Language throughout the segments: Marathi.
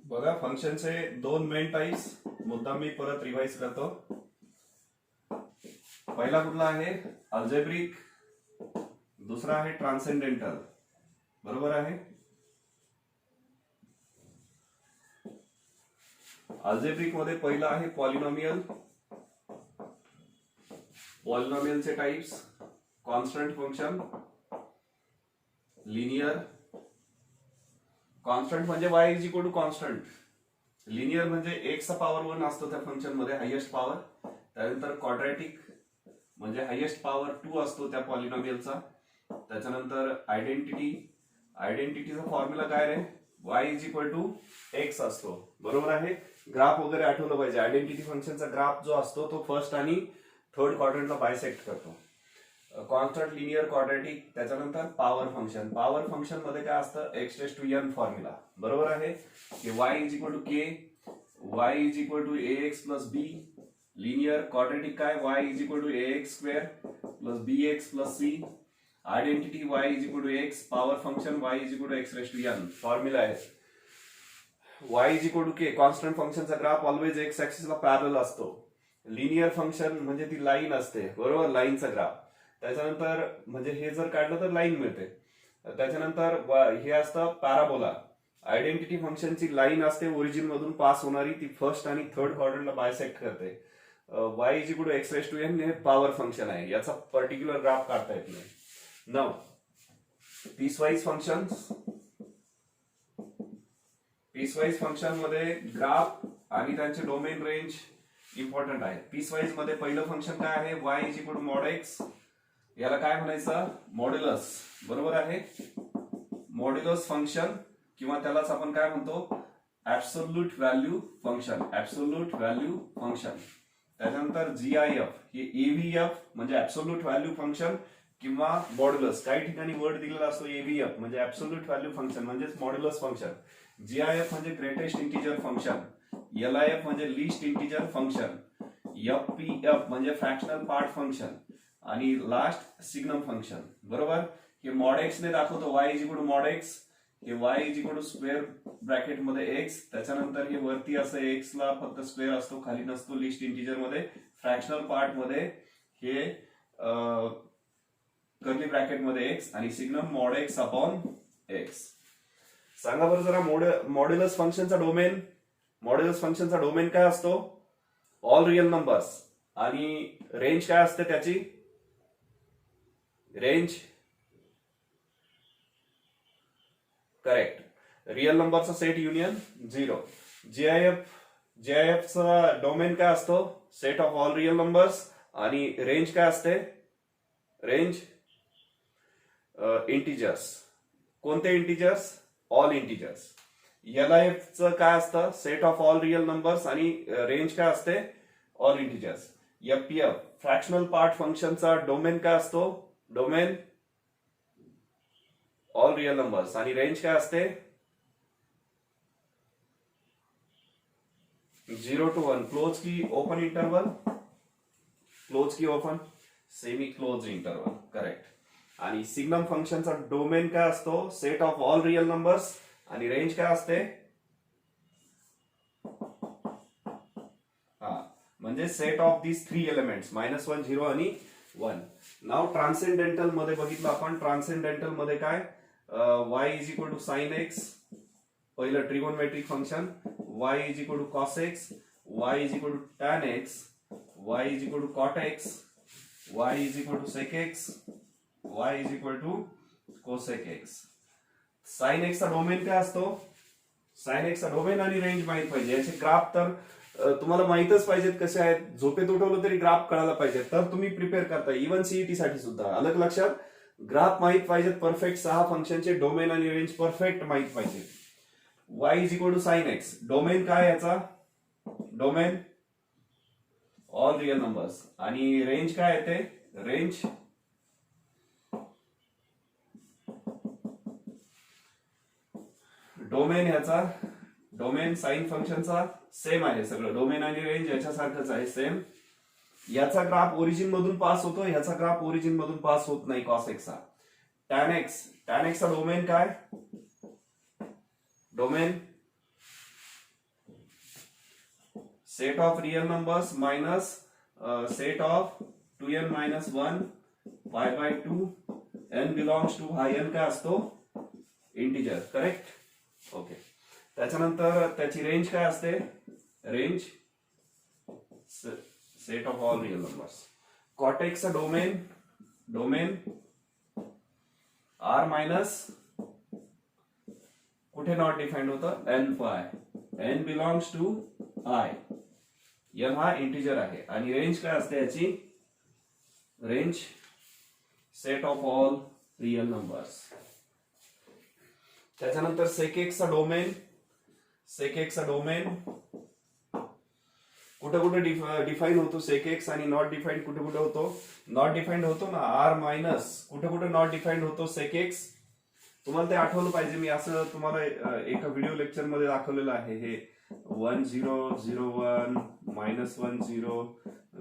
बघा फंक्शनचे दोन मेन टाइप्स मुद्दाम मी परत रिवाइज करतो. पहिला कुठला आहे अल्जेब्रिक, दुसरा आहे ट्रान्सेंडेंटल. बरोबर आहे. अल्जेब्रिक मध्ये पहिला आहे पॉलिनॉमियल. पॉलिनॉमियलचे types constant function, linear. Constant म्हणजे y is equal to constant. Linear म्हणजे x चा पॉवर 1 असतो त्या फंक्शन मध्ये हायेस्ट पॉवर. त्यानंतर क्वाड्रॅटिक म्हणजे हायेस्ट पॉवर 2 असतो त्या पॉलिनॉमियलचा. त्याच्यानंतर आयडेंटिटी. आयडेंटिटीचा फॉर्म्युला काय रे, y is equal to x असतो. बरोबर आहे. ग्राफ वगैरे आठवलं पाहिजे. आयडेंटिटी फंक्शनचा ग्राफ जो असतो तो फर्स्ट आणि थर्ड क्वाड्रंटला बायसेक्ट करतो. Constant, linear, quadratic. त्याच्यानंतर पॉवर फंक्शन. पॉवर फंक्शन मध्ये काय असतं x raise to n formula. बरोबर आहे की y is equal to k, y is equal to ax plus b. Linear. Quadratic काय y is equal to ax square plus bx plus c. Identity y is equal to x. Power function y is equal to x raise to n formula आहे. y is equal to k. Constant फंक्शनचा ग्राफ ऑलवेज x ऍक्सिसला पॅरलल असतो. लिनियर फंक्शन म्हणजे ती लाईन असते. बरोबर, लाईनचा ग्राफ. त्याच्यानंतर म्हणजे हे जर काढलं तर लाईन मिळते. त्याच्यानंतर हे असतं पॅराबोला. आयडेंटिटी फंक्शनची लाईन असते ओरिजिन मधून पास होणारी, ती फर्स्ट आणि थर्ड क्वाड्रंटला बायसेक्ट करते. y is equal to X raise to n हे पॉवर फंक्शन आहे. याचा पर्टिक्युलर ग्राफ काढता येत नाही. Now piecewise function. Piecewise function मध्ये ग्राफ आणि त्यांचे डोमेन रेंज इम्पॉर्टंट आहे. पीसवाईज मध्ये पहिलं फंक्शन काय आहे, y is equal to mod X. याला काय म्हणायचं, मॉड्युलस. बरोबर आहे. मॉड्युलस फंक्शन किंवा त्यालाच आपण काय म्हणतो, absolute value function. Absolute value function. त्याच्यानंतर जीआयएफ हे एव्हीएफ म्हणजे ऍब्सोल्यूट व्हॅल्यू फंक्शन किंवा मॉड्युलस. काही ठिकाणी वर्ड दिलेला असतो एव्हीएफ म्हणजे ऍब्सोल्यूट व्हॅल्यू फंक्शन म्हणजेच मॉड्युलस फंक्शन. जीआयएफ म्हणजे ग्रेटेस्ट इंटिजर फंक्शन. एलआयएफ म्हणजे लिस्ट इंटिजर फंक्शन. एफपीएफ म्हणजे फ्रॅक्शनल पार्ट फंक्शन. आणि लास्ट सिग्नम फंक्शन. बरोबर. हे मॉड एक्स ने दाखवतो y is equal to mod X. हे y is equal to square bracket मध्ये x. त्याच्यानंतर हे वरती असं x ला फक्त स्क्वेअर असतो, खाली नसतो. लिस्ट इंटिजर मध्ये फ्रॅक्शनल पार्ट मध्ये हे कर्ली ब्रॅकेट मध्ये x आणि signum mod x upon x. सांगा बरं जरा मॉड्युलस फंक्शनचा डोमेन. मॉड्युलस फंक्शनचा डोमेन काय असतो, ऑल रिअल नंबर्स. आणि रेंज काय असते त्याची, रेंज करेक्ट. रिअल नंबरचा सेट युनियन 0. जीआयएफ चा डोमेन काय असतो, set of all real numbers. आणि रेंज काय असते, रेंज इंटिजर्स. कोणते इंटिजर्स, ऑल इंटिजर्स. एलआयएफ चं काय असतं, set of all real numbers आणि रेंज काय असते, ऑल इंटिजर्स. एफपीएफ फ्रॅक्शनल पार्ट फंक्शनचा डोमेन काय असतो, डोमेन ऑल रिअल नंबर्स आणि रेंज काय असते 0 to 1. क्लोज की ओपन इंटरवल, क्लोज की open, semi close interval. Correct. आणि सिग्नम फंक्शनचा डोमेन काय असतो, set of all real numbers आणि रेंज काय असते, म्हणजे सेट ऑफ दीज 3 एलिमेंट्स -1, 0 आणि 1. नाव ट्रान्सेंडेंटल मध्ये बघितलं आपण. ट्रान्सेंडेंटल मध्ये काय, y is equal to sine x. पहिलं trigonometric function. y is equal to cos x, y is equal to tan x, y is equal to cot x, y is equal to sec x, y is equal to cosec x. Sine एक्सचा डोमेन काय असतो, साइन एक्सचा डोमेन आणि रेंज माहित पाहिजे. याचे ग्राफ तर तुम्हाला माहितच पाहिजेत कसे आहेत. झोपेत उठवलं तरी ग्राफ कळायला पाहिजे, तर तुम्ही प्रिपेअर करता. इव्हन सीईटी साठी सुद्धा अलग लक्षात, ग्राफ माहित पाहिजेत. परफेक्ट 6 फंक्शनचे डोमेन आणि रेंज परफेक्ट माहित पाहिजे. y is equal to sine X. Domain काय याचा, डोमेन ऑल रिअल नंबर्स. आणि रेंज काय येते, रेंज डोमेन ह्याचा, डोमेन साइन फंक्शनचा सेम आहे सगळं. डोमेन आणि रेंज याच्यासारखंच आहे, सेम. याचा ग्राफ ओरिजिन मधून पास होतो, याचा ग्राफ ओरिजिन मधून पास होत नाही कॉस एक्सचा. टॅन एक्स, टॅन एक्सचा डोमेन काय, domain set of real numbers minus set of 2n minus 1 pi by 2 n belongs to, हा n काय असतो इंटिजर, करेक्ट. ओके. त्याच्यानंतर त्याची रेंज काय असते, range set of all real numbers. कॉटेक्सचं डोमेन आर मायनस कुठे नॉट डिफाईन्ड होतं, n pi, n belongs to i, n हा इंटिजर आहे. आणि रेंज काय असते याची, range set of all real numbers. त्याच्यानंतर सेकेक्सचा डोमेन कुठे कुठे डिफाईन होतो सेकेक्स, आणि नॉट डिफाईन्ड कुठे कुठे होतो, नॉट डिफाईन्ड होतो ना आर मायनस, कुठे कुठे नॉट डिफाईन्ड होतो सेकेक्स. तुम्हाला ते आठवलं पाहिजे, मी असं तुम्हाला एका व्हिडिओ लेक्चर मध्ये दाखवलेलं आहे. हे 1 0 0 1 -1 0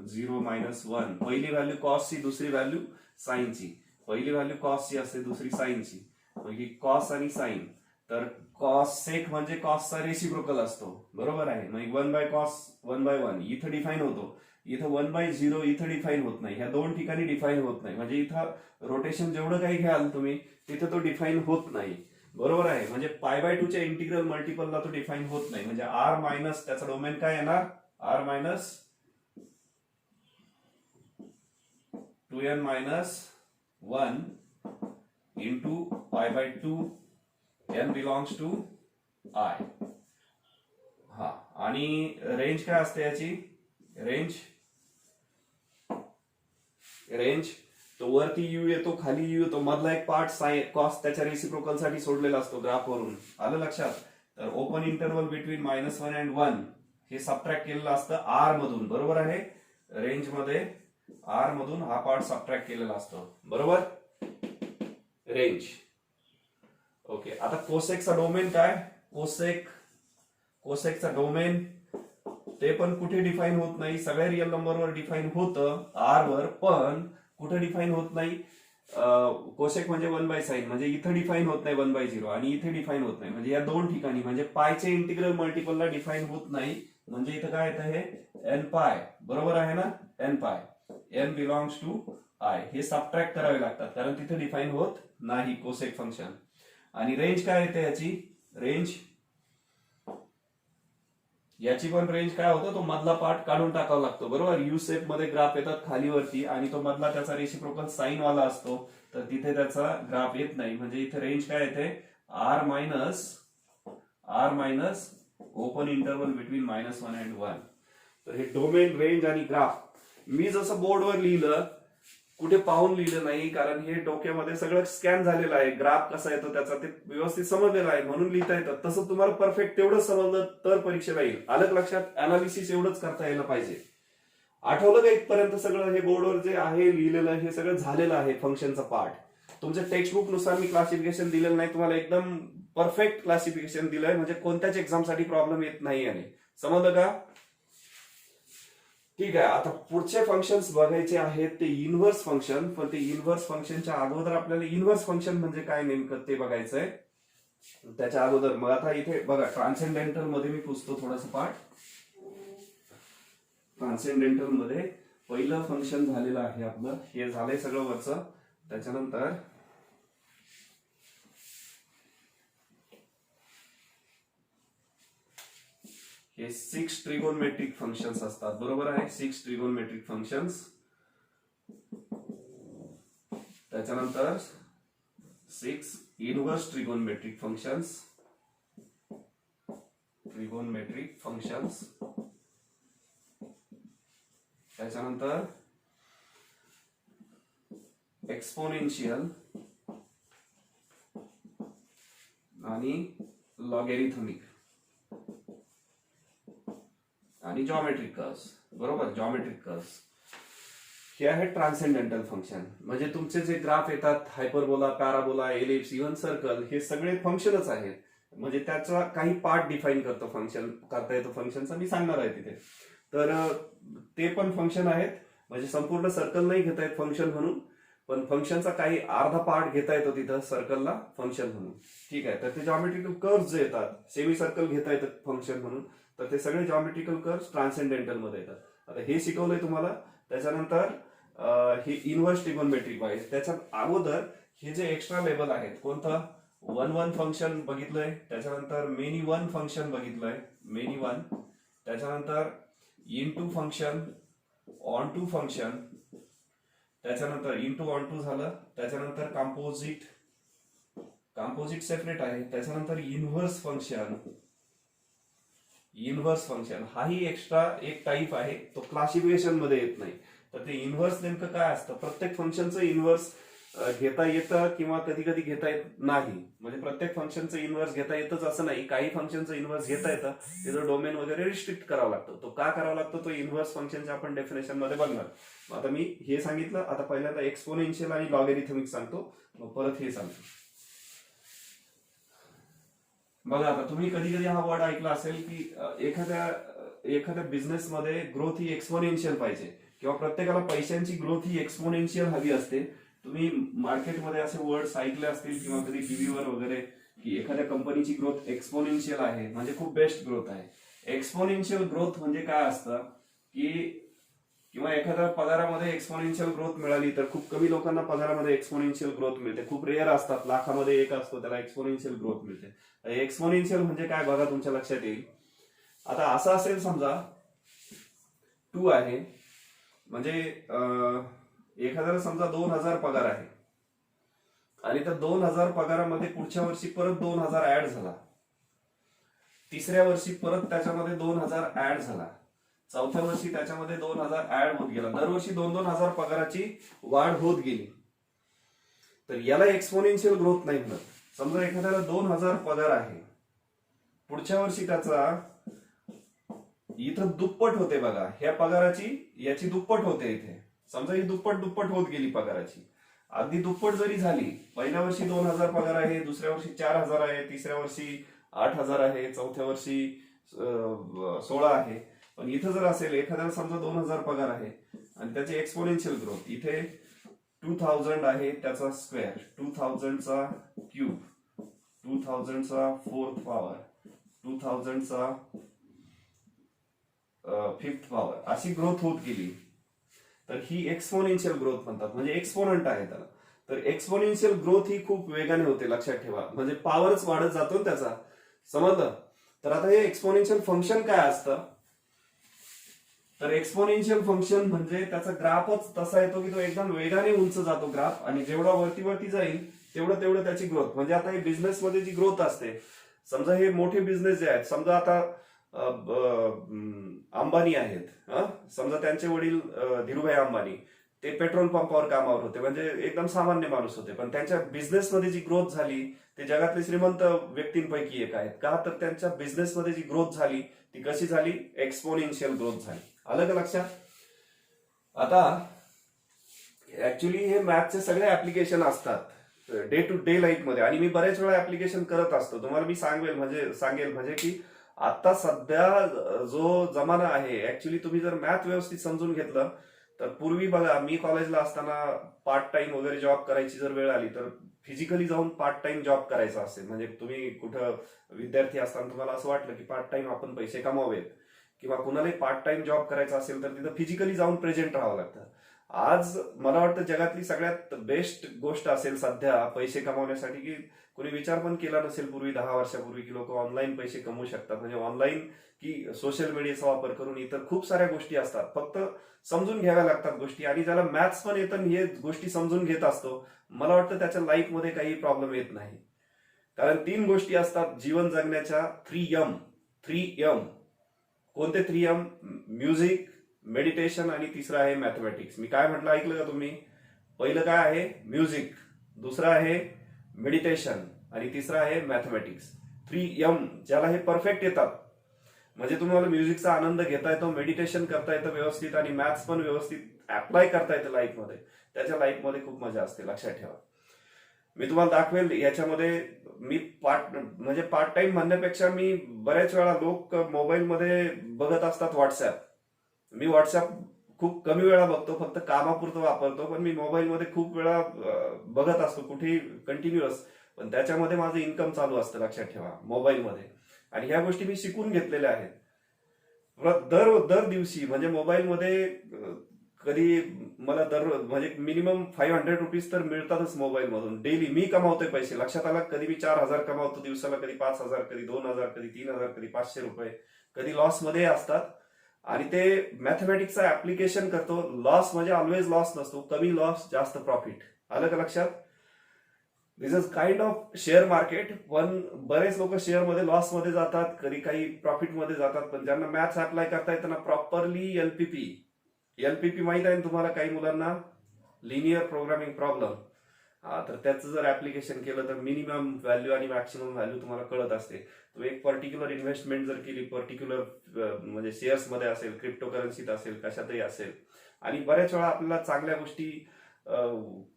0 -1, पहिली व्हॅल्यू कॉसची, दुसरी व्हॅल्यू साईनची. पहिली व्हॅल्यू कॉसची असते, दुसरी साईनची. म्हणजे कॉस आणि साईन. तर कॉस सेक म्हणजे कॉसचा रेसिप्रोकल असतो, बरोबर आहे. मग 1/cos 1/1 इथं डिफाईन होतो, इथं 1/0 इथं डिफाईन होत नाही, ह्या दोन ठिकाणी डिफाईन होत नाही. म्हणजे इथं रोटेशन जेवढं काही घ्याल तुम्ही तिथं तो डिफाईन होत नाही, बरोबर आहे. म्हणजे π/2 च्या इंटिग्रल मल्टिपलला तो डिफाईन होत नाही. म्हणजे आर मायनस त्याचा डोमेन काय येणार, R minus 2n minus 1 into π/2 n belongs to i. हा, आणि रेंज काय असते याची, रेंज तो वरती यू येतो, खाली यू येतो, मधला एक पार्ट कॉस त्याच्या रेसिप्रोकल साठी सोडलेला असतो ग्राफ वरून, आलं लक्षात. तर ओपन इंटरवल बिटवीन -1 and 1 हे सबट्रॅक्ट केलेलं असतं आर मधून, बरोबर आहे. रेंज मध्ये आर मधून हा पार्ट सबट्रॅक्ट केलेला असतो, बरोबर, रेंज. ओके. आता कोसेकचा डोमेन काय, कोसेकचा डोमेन ते पण कुठे डिफाईन होत नाही, सगळ्या रिअल नंबरवर डिफाईन होतं आर वर, पण कुठे डिफाईन होत नाही, कोसेक म्हणजे 1/sin, म्हणजे इथे डिफाईन होत नाही 1/0, आणि इथे डिफाईन होत नाही. म्हणजे या दोन ठिकाणी, म्हणजे पायचे इंटिग्रल मल्टिपलला डिफाईन होत नाही. म्हणजे इथं काय येतं, हे n पाय, बरोबर आहे ना, n pi, n belongs to i, हे सबट्रॅक्ट करावे लागतात कारण तिथे डिफाईन होत नाही कोसेक फंक्शन. आणि रेंज काय येते याची, याची पण रेंज काय होतं, तो मधला पार्ट काढून टाकावा लागतो, बरोबर. यू शेप मध्ये ग्राफ येतात खाली वरती, आणि तो मधला त्याचा रेसिप्रोकल साइन वाला असतो, तर तिथे त्याचा ग्राफ येत नाही. म्हणजे इथे रेंज काय येते, R minus open interval between -1 and 1. तर हे डोमेन, रेंज आणि ग्राफ मी जसं बोर्डवर लिहिलं, कुठे पाहून लिहिलं नाही, कारण हे डोक्यामध्ये सगळं स्कॅन झालेलं आहे. ग्राफ कसा येतो त्याचा ते व्यवस्थित समजलेलं आहे, म्हणून लिहिता येतं. तसं तुम्हाला परफेक्ट तेवढंच समजलं तर परीक्षेला येईल. आलं लक्षात, अनालिसिस एवढंच करता यायला पाहिजे. आठवलं का इथपर्यंत सगळं, हे बोर्डवर जे आहे लिहिलेलं हे सगळं झालेलं आहे फंक्शनचा पार्ट. तुमच्या टेक्स्टबुक नुसार मी क्लासिफिकेशन दिलेलं नाही, तुम्हाला एकदम परफेक्ट क्लासिफिकेशन दिलंय, म्हणजे कोणत्याच एक्झामसाठी प्रॉब्लेम येत नाही. आणि समजलं का, ठीक आहे. आता पुढचे फंक्शन्स बघायचे आहेत ते इनव्हर्स फंक्शन, पण ते इनव्हर्स फंक्शनच्या अगोदर आपल्याला इनव्हर्स फंक्शन म्हणजे काय नेमकं ते बघायचंय. त्याच्या अगोदर मग आता इथे बघा, ट्रान्सेंडेंटल मध्ये मी पुसतो थोडंसं पार्ट. ट्रान्सेंडेंटल मध्ये पहिलं फंक्शन झालेलं आहे आपलं, हे झालंय सगळं वरचं. त्याच्यानंतर हे 6 ट्रिगोनमेट्रिक फंक्शन्स असतात, बरोबर आहे, 6 ट्रिगोनमेट्रिक फंक्शन्स. त्याच्यानंतर 6 इनव्हर्स ट्रिगोनमेट्रिक फंक्शन्स. त्याच्यानंतर एक्सपोनेन्शियल आणि लॉगॅरिथमिक आणि जॉमेट्रिक कर्व्स, बरोबर, जॉमेट्रिक कर्व्स. हे आहे ट्रान्सेंडेंटल फंक्शन. म्हणजे तुमचे जे ग्राफ येतात, hyperbola, parabola, ellipse, even circle, हे सगळे फंक्शनच आहेत. म्हणजे त्याचा काही पार्ट डिफाईन करतो फंक्शन, करता येतो फंक्शनचा, मी सांगणार आहे तिथे. तर ते पण फंक्शन आहेत. म्हणजे संपूर्ण सर्कल नाही घेता येत फंक्शन म्हणून, पण फंक्शनचा काही अर्धा पार्ट घेता येतो तिथं सर्कलला फंक्शन म्हणून, ठीक आहे. तर ते जॉमेट्रिकल कर्व्स जे येतात, सेमी सर्कल घेता येतं फंक्शन म्हणून, तर ते सगळे जॉमेट्रिकल कर्व्स ट्रान्सेंडेंटल मध्ये येतात. आता हे शिकवलंय तुम्हाला. त्याच्यानंतर हे इनव्हर्स ट्रिगोनोमेट्रिक पाहिजे. त्याच्या अगोदर हे जे एक्स्ट्रा लेवल आहेत, कोणतं 1-1 फंक्शन बघितलंय, त्याच्यानंतर मेनी वन फंक्शन बघितलंय, मेनी वन, त्याच्यानंतर into function, onto function, त्याच्यानंतर इनटू ऑन टू झालं, त्याच्यानंतर कंपोजिट सेपरेट आहे, त्याच्यानंतर इनव्हर्स फंक्शन हाही एक्स्ट्रा एक टाईप आहे, तो क्लासिफिकेशन मध्ये येत नाही. तर ते इनव्हर्स नेमकं काय असतं, प्रत्येक फंक्शनचं इनव्हर्स घेता येतं किंवा कधी कधी घेता येत नाही. म्हणजे प्रत्येक फंक्शनचं इनव्हर्स घेता येतच असं नाही, काही फंक्शनचं इनव्हर्स घेता येतं, त्याचं डोमेन वगैरे रिस्ट्रिक्ट करावं लागतं. तो का करावा लागतो, तो इनव्हर्स फंक्शनच्या आपण डेफिनेशन मध्ये बघणार. आता मी हे सांगितलं, आता पहिल्यांदा एक्सपोनेन्शियल आणि लॉगॅरिथमिक सांगतो, मग परत हे सांगतो. बघा, आता तुम्ही कधी कधी हा वर्ड ऐकला असेल की एखाद्या बिझनेसमध्ये ग्रोथ ही एक्सपोनेन्शियल पाहिजे, किंवा प्रत्येकाला पैशांची ग्रोथ ही एक्सपोनेन्शियल हवी असते. तुम्ही मार्केटमध्ये असे वर्ड्स ऐकले असतील किंवा कधी टीव्हीवर वगैरे, की एखाद्या कंपनीची ग्रोथ एक्सपोनेन्शियल आहे म्हणजे खूप बेस्ट ग्रोथ आहे. एक्सपोनेन्शियल ग्रोथ म्हणजे काय असतं की, किंवा एखाद्या पगारामध्ये एक्सपोनेन्शियल ग्रोथ मिळाली तर खूप कमी लोकांना पगारामध्ये एक्सपोनेन्शियल ग्रोथ मिळते. खूप रेअर असतात, लाखामध्ये एक असतो त्याला एक्सपोनेन्शियल ग्रोथ मिळते. एक्सपोनेन्शियल म्हणजे काय बघा, तुमच्या लक्षात येईल. आता असं असेल समजा 2 आहे, म्हणजे एखाद्याला समजा 2000 पगार आहे, आणि त्या 2000 पगारामध्ये पुढच्या वर्षी परत 2000 ऍड झाला, तिसऱ्या वर्षी परत त्याच्यामध्ये 2000 ऍड झाला, चौथ्या वर्षी त्याच्यामध्ये 2000 ऍड होत गेला, दरवर्षी 2-2000 पगाराची वाढ होत गेली, तर याला एक्सपोनेन्शियल ग्रोथ नाही म्हणत. समजा एखाद्याला 2000 पगार आहे, पुढच्या वर्षी त्याचा इथं दुप्पट होते बघा, ह्या पगाराची याची दुप्पट होते इथे. समजा ही दुप्पट होत गेली पगाराची, अगदी दुप्पट जरी झाली, पहिल्या वर्षी 2000 पगार आहे, दुसऱ्या वर्षी 4000 आहे, तिसऱ्या वर्षी 8000 आहे, चौथ्या वर्षी 16 आहे. पण इथं जर असेल, एखाद्याला समजा 2000 पगार आहे आणि त्याची एक्सपोनेन्शियल ग्रोथ इथे 2000 आहे, त्याचा स्क्वेअर, 2000 चा क्यूब, 2000 चा 4th पॉवर, 2000 चा 5th पॉवर, अशी ग्रोथ होत गेली, तर ही एक्सपोनेन्शियल ग्रोथ म्हणतात. म्हणजे एक्सपोनंट आहे त्याला. तर एक्सपोनेन्शियल ग्रोथ ही खूप वेगाने होते, लक्षात ठेवा. म्हणजे पॉवरच वाढत जातो त्याचा, समजलं. तर आता हे एक्सपोनेन्शियल फंक्शन काय असतं, तर एक्सपोनेन्शियल फंक्शन म्हणजे त्याचा ग्राफच तसा येतो की तो एकदम वेगाने उंच जातो ग्राफ, आणि जेवढा वरती जाईल तेवढं त्याची ग्रोथ. म्हणजे आता हे बिझनेस मध्ये जी ग्रोथ असते, समजा हे मोठे बिझनेस जे आहेत, समजा आता अंबानी आहेत, समजा त्यांचे वडील धीरूभाई अंबानी, ते पेट्रोल पंपावर कामावर होते, म्हणजे एकदम सामान्य माणूस होते, पण त्यांच्या बिझनेसमध्ये जी ग्रोथ झाली, ते जगातले श्रीमंत व्यक्तींपैकी एक आहेत. का तर त्यांच्या बिझनेसमध्ये जी ग्रोथ झाली ती कशी झाली, एक्सपोनेन्शियल ग्रोथ झाली. आलं का लक्षात. आता ऍक्च्युली हे मॅथचे सगळे ऍप्लिकेशन असतात डे टू डे लाईफ मध्ये, आणि मी बरेच वेळा ऍप्लिकेशन करत असतो. तुम्हाला मी सांगेल म्हणजे की आता सध्या जो जमाना आहे, ऍक्च्युली तुम्ही जर मॅथ व्यवस्थित समजून घेतलं तर, पूर्वी बघा मी कॉलेजला असताना पार्ट टाइम वगैरे जॉब करायची जर वेळ आली तर फिजिकली जाऊन पार्ट टाइम जॉब करायचा असेल, म्हणजे तुम्ही कुठं विद्यार्थी असताना तुम्हाला असं वाटलं की पार्ट टाइम आपण पैसे कमावेत, किंवा कुणालाही पार्ट टाइम जॉब करायचा असेल तर तिथं फिजिकली जाऊन प्रेझेंट राहावं लागतं. आज मला वाटतं जगातली सगळ्यात बेस्ट गोष्ट असेल सध्या पैसे कमावण्यासाठी, की कोणी विचार पण केला नसेल पूर्वी 10 वर्षापूर्वी की लोक ऑनलाईन पैसे कमवू शकतात. म्हणजे ऑनलाईन की सोशल मीडियाचा वापर करून इतर खूप साऱ्या गोष्टी असतात, फक्त समजून घ्याव्या लागतात गोष्टी. आणि ज्याला मॅथ्स पण येतं हे गोष्टी समजून घेत असतो, मला वाटतं त्याच्या लाईफमध्ये काही प्रॉब्लेम येत नाही. कारण 3 गोष्टी असतात जीवन जगण्याच्या, 3M. कोणते 3M? म्युझिक, मेडिटेशन आणि तिसरं आहे मॅथमॅटिक्स. मी काय म्हटलं ऐकलं का तुम्ही? पहिलं काय आहे? म्युझिक, दुसरं आहे मेडिटेशन, आणि तिसरं आहे मॅथमॅटिक्स. 3M ज्याला हे परफेक्ट येतात, म्हणजे तुम्हाला म्युझिकचा आनंद घेता येतो, मेडिटेशन करता येतं व्यवस्थित, आणि मॅथ्स पण व्यवस्थित अप्लाय करता येतं लाईफमध्ये, त्याच्या लाईफमध्ये खूप मजा असते, लक्षात ठेवा. मी तुम्हाला दाखवेल याच्यामध्ये. मी पार्ट टाइम म्हणण्यापेक्षा मी बऱ्याच वेळा लोक मोबाईलमध्ये बघत असतात व्हॉट्सअप. मी व्हॉट्सअप खूप कमी वेळा बघतो, फक्त कामापुरतं वापरतो, पण मी मोबाईलमध्ये खूप वेळा बघत असतो, कुठेही कंटिन्युअस. पण त्याच्यामध्ये माझं इन्कम चालू असतं, लक्षात ठेवा, मोबाईलमध्ये. आणि ह्या गोष्टी मी शिकून घेतलेल्या आहेत. दर दर दिवशी म्हणजे मोबाईलमध्ये कधी मला म्हणजे मिनिमम ₹500 तर मिळतातच मोबाईल मधून डेली. मी कमावतोय पैसे, लक्षात आला. कधी मी 4,000 कमावतो दिवसाला, कधी 5,000, कधी 2,000, कधी 3,000, कधी ₹500, कधी लॉस मध्ये असतात. आणि ते मॅथमॅटिक्सचा ऍप्लिकेशन करतो. लॉस म्हणजे ऑलवेज लॉस नसतो, कमी लॉस जास्त प्रॉफिट. आलं का लक्षात? This is kind of share market. पण बरेच लोक शेअर मध्ये लॉस मध्ये जातात, कधी काही प्रॉफिट मध्ये जातात. पण ज्यांना मॅथ्स अप्लाय करता येतं ना प्रॉपरली, एलपीपी माहित आहे ना तुम्हाला, काही मुलांना लिनियर प्रोग्रामिंग प्रॉब्लेम, तर त्याचं जर ऍप्लिकेशन केलं तर मिनिमम व्हॅल्यू आणि मॅक्सिमम व्हॅल्यू तुम्हाला कळत असते. तुम्ही एक पर्टिक्युलर इन्व्हेस्टमेंट जर केली, पर्टिक्युलर म्हणजे शेअर्स मध्ये असेल, क्रिप्टो करन्सीत असेल, कशातही असेल, आणि बऱ्याच वेळा आपल्याला चांगल्या गोष्टी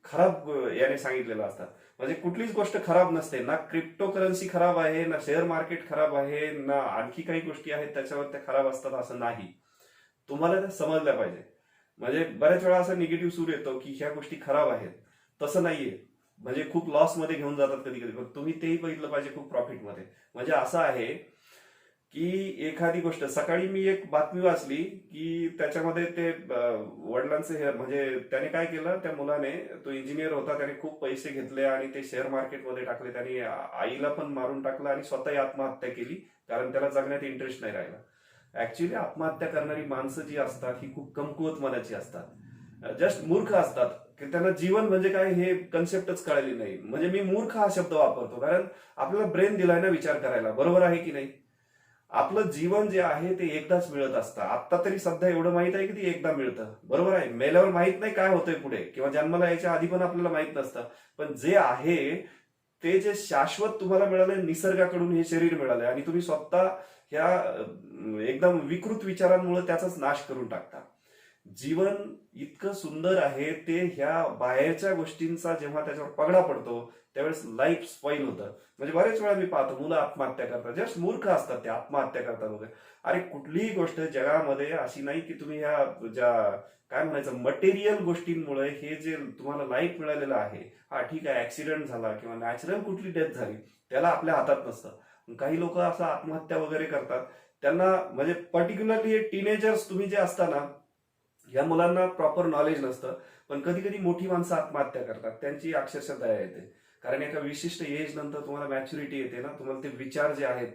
खराब याने सांगितलेल्या असतात. म्हणजे कुठलीच गोष्ट खराब नसते ना. क्रिप्टो करन्सी खराब आहे, ना शेअर मार्केट खराब आहे, ना आणखी काही गोष्टी आहेत त्याच्यावर त्या खराब असतात असं नाही. तुम्हाला त्या समजल्या पाहिजे. म्हणजे बऱ्याच वेळा असं निगेटिव्ह सूर येतो की ह्या गोष्टी खराब आहेत. तसं नाहीये. म्हणजे खूप लॉस मध्ये घेऊन जातात कधी कधी, पण तुम्ही तेही बघितलं पाहिजे खूप प्रॉफिट मध्ये. म्हणजे असं आहे की एखादी गोष्ट, सकाळी मी एक बातमी वाचली की त्याच्यामध्ये ते वडिलांचे म्हणजे त्याने काय केलं, त्या मुलाने, तो इंजिनियर होता, त्याने खूप पैसे घेतले आणि ते शेअर मार्केटमध्ये टाकले. त्याने आईला पण मारून टाकलं आणि स्वतःही आत्महत्या केली, कारण त्याला जगण्यात इंटरेस्ट नाही राहिला. ऍक्च्युली आत्महत्या करणारी माणसं जी असतात ही खूप कमकुवत मनाची असतात, जस्ट मूर्ख असतात, की त्यांना जीवन म्हणजे काय हे कन्सेप्टच कळाली नाही. म्हणजे मी मूर्ख हा शब्द वापरतो कारण आपल्याला ब्रेन दिलाय ना विचार करायला, बरोबर आहे की नाही? आपलं जीवन जे आहे ते एकदाच मिळत असतं. आता तरी सध्या एवढं माहित आहे की ते एकदा मिळतं, बरोबर आहे. मेल्यावर माहित नाही काय होतंय पुढे, किंवा जन्माला यायच्या आधी पण आपल्याला माहित नसतं. पण जे आहे ते जे शाश्वत तुम्हाला मिळालंय निसर्गाकडून, हे शरीर मिळालंय, आणि तुम्ही स्वतः ह्या एकदम विकृत विचारांमुळे त्याचाच नाश करून टाकता. जीवन इतकं सुंदर आहे, ते ह्या बाहेरच्या गोष्टींचा जेव्हा त्याच्यावर पगडा पडतो त्यावेळेस लाईफ स्पॉईल होतं. म्हणजे बरेच वेळा मी पाहतो मुलं आत्महत्या करतात, जस्ट मूर्ख असतात ते, आत्महत्या करतात वगैरे. अरे कुठलीही गोष्ट जगामध्ये अशी नाही की तुम्ही ह्या ज्या काय म्हणायचं मटेरियल गोष्टींमुळे हे जे तुम्हाला लाईफ मिळालेलं आहे, हा ठीक आहे, ऍक्सिडेंट झाला किंवा नॅचरल कुठली डेथ झाली, त्याला आपल्या हातात नसतं. काही लोक असं आत्महत्या वगैरे करतात. त्यांना म्हणजे पर्टिक्युलरली टीनेजर्स तुम्ही जे असता ना, या मुलांना प्रॉपर नॉलेज नसतं. पण कधी कधी मोठी माणसं आत्महत्या करतात, त्यांची अक्षरशः दया येते. कारण एका विशिष्ट एज नंतर तुम्हाला मॅच्युरिटी येते ना, तुम्हाला ते विचार जे आहेत,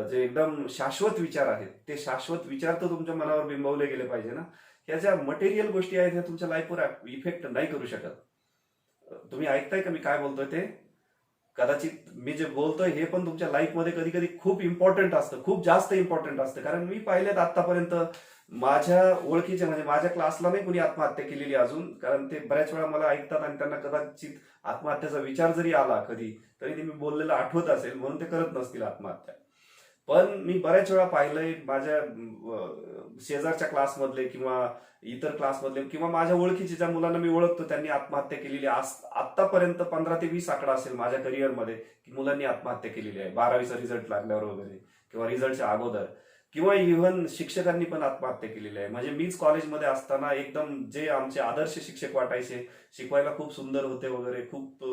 जे एकदम शाश्वत विचार आहेत, ते शाश्वत विचार तर तुमच्या मनावर बिंबवले गेले पाहिजे ना. ह्या ज्या मटेरियल गोष्टी आहेत ह्या तुमच्या लाईफवर इफेक्ट नाही करू शकत. तुम्ही ऐकताय का मी काय बोलतोय ते? कदाचित मी जे बोलतोय हे पण तुमच्या लाईफमध्ये कधी कधी खूप इम्पॉर्टंट असतं, खूप जास्त इम्पॉर्टंट असतं. कारण मी पाहिलेत आतापर्यंत माझ्या ओळखीचे, म्हणजे माझ्या क्लासला नाही कोणी आत्महत्या केलेली अजून, कारण ते बऱ्याच वेळा मला ऐकतात आणि त्यांना कदाचित आत्महत्याचा विचार जरी आला कधी, तरी ते मी बोललेलं आठवत असेल म्हणून ते करत नसतील आत्महत्या. पण मी बऱ्याच वेळा पाहिलंय माझ्या शेजारच्या क्लासमधले किंवा इतर क्लासमधले किंवा माझ्या ओळखीचे ज्या मुलांना मी ओळखतो त्यांनी आत्महत्या केलेली आतापर्यंत 15 ते 20 आकडा असेल माझ्या करिअरमध्ये, की मुलांनी आत्महत्या केलेली आहे 12वीचा रिझल्ट लागल्यावर वगैरे, किंवा रिझल्टच्या अगोदर, किंवा इव्हन शिक्षकांनी पण आत्महत्या केलेली आहे. म्हणजे मीच कॉलेजमध्ये असताना एकदम जे आमचे आदर्श शिक्षक वाटायचे, शिकवायला खूप सुंदर होते वगैरे, खूप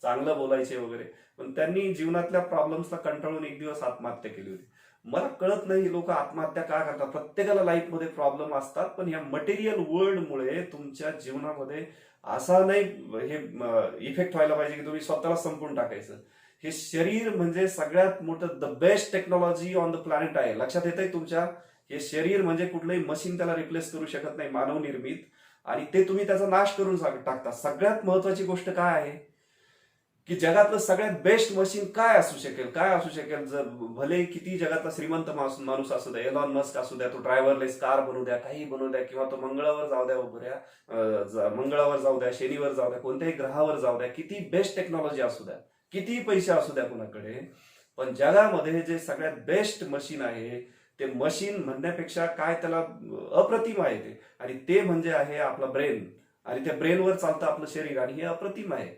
चांगलं बोलायचे वगैरे, पण त्यांनी जीवनातल्या प्रॉब्लेम्सला कंटाळून एक दिवस आत्महत्या केली होती. मला कळत नाही लोक आत्महत्या का करतात. प्रत्येकाला लाईफमध्ये प्रॉब्लेम असतात, पण ह्या मटेरियल वर्ल्डमुळे तुमच्या जीवनामध्ये असा नाही हे इफेक्ट व्हायला पाहिजे की तुम्ही स्वतःला संपून टाकायचं. हे शरीर म्हणजे सगळ्यात मोठं the best technology on the planet आहे. लक्षात येत आहे तुमच्या? हे शरीर म्हणजे कुठलंही मशीन त्याला रिप्लेस करू शकत नाही, मानव निर्मित, आणि ते तुम्ही त्याचा नाश करून टाकता. सगळ्यात महत्वाची गोष्ट काय आहे की जगातलं सगळ्यात बेस्ट मशीन काय असू शकेल, काय असू शकेल? जर भले किती जगातला श्रीमंत माणूस असू द्या, एलॉन मस्क असू द्या, तो ड्रायव्हरलेस कार बनवू द्या, काही बनवू द्या, किंवा तो मंगळावर जाऊ द्या मंगळावर जाऊ द्या, शनीवर जाऊ द्या, कोणत्याही ग्रहावर जाऊ द्या, किती बेस्ट टेक्नॉलॉजी असू द्या, किती पैसे असू द्या कुणाकडे, पण जगामध्ये जे सगळ्यात बेस्ट मशीन आहे ते मशीन म्हणण्यापेक्षा काय त्याला अप्रतिम आहे ते, आणि ते म्हणजे आहे आपला ब्रेन. आणि त्या ब्रेनवर चालतं आपलं शरीर, आणि हे अप्रतिम आहे.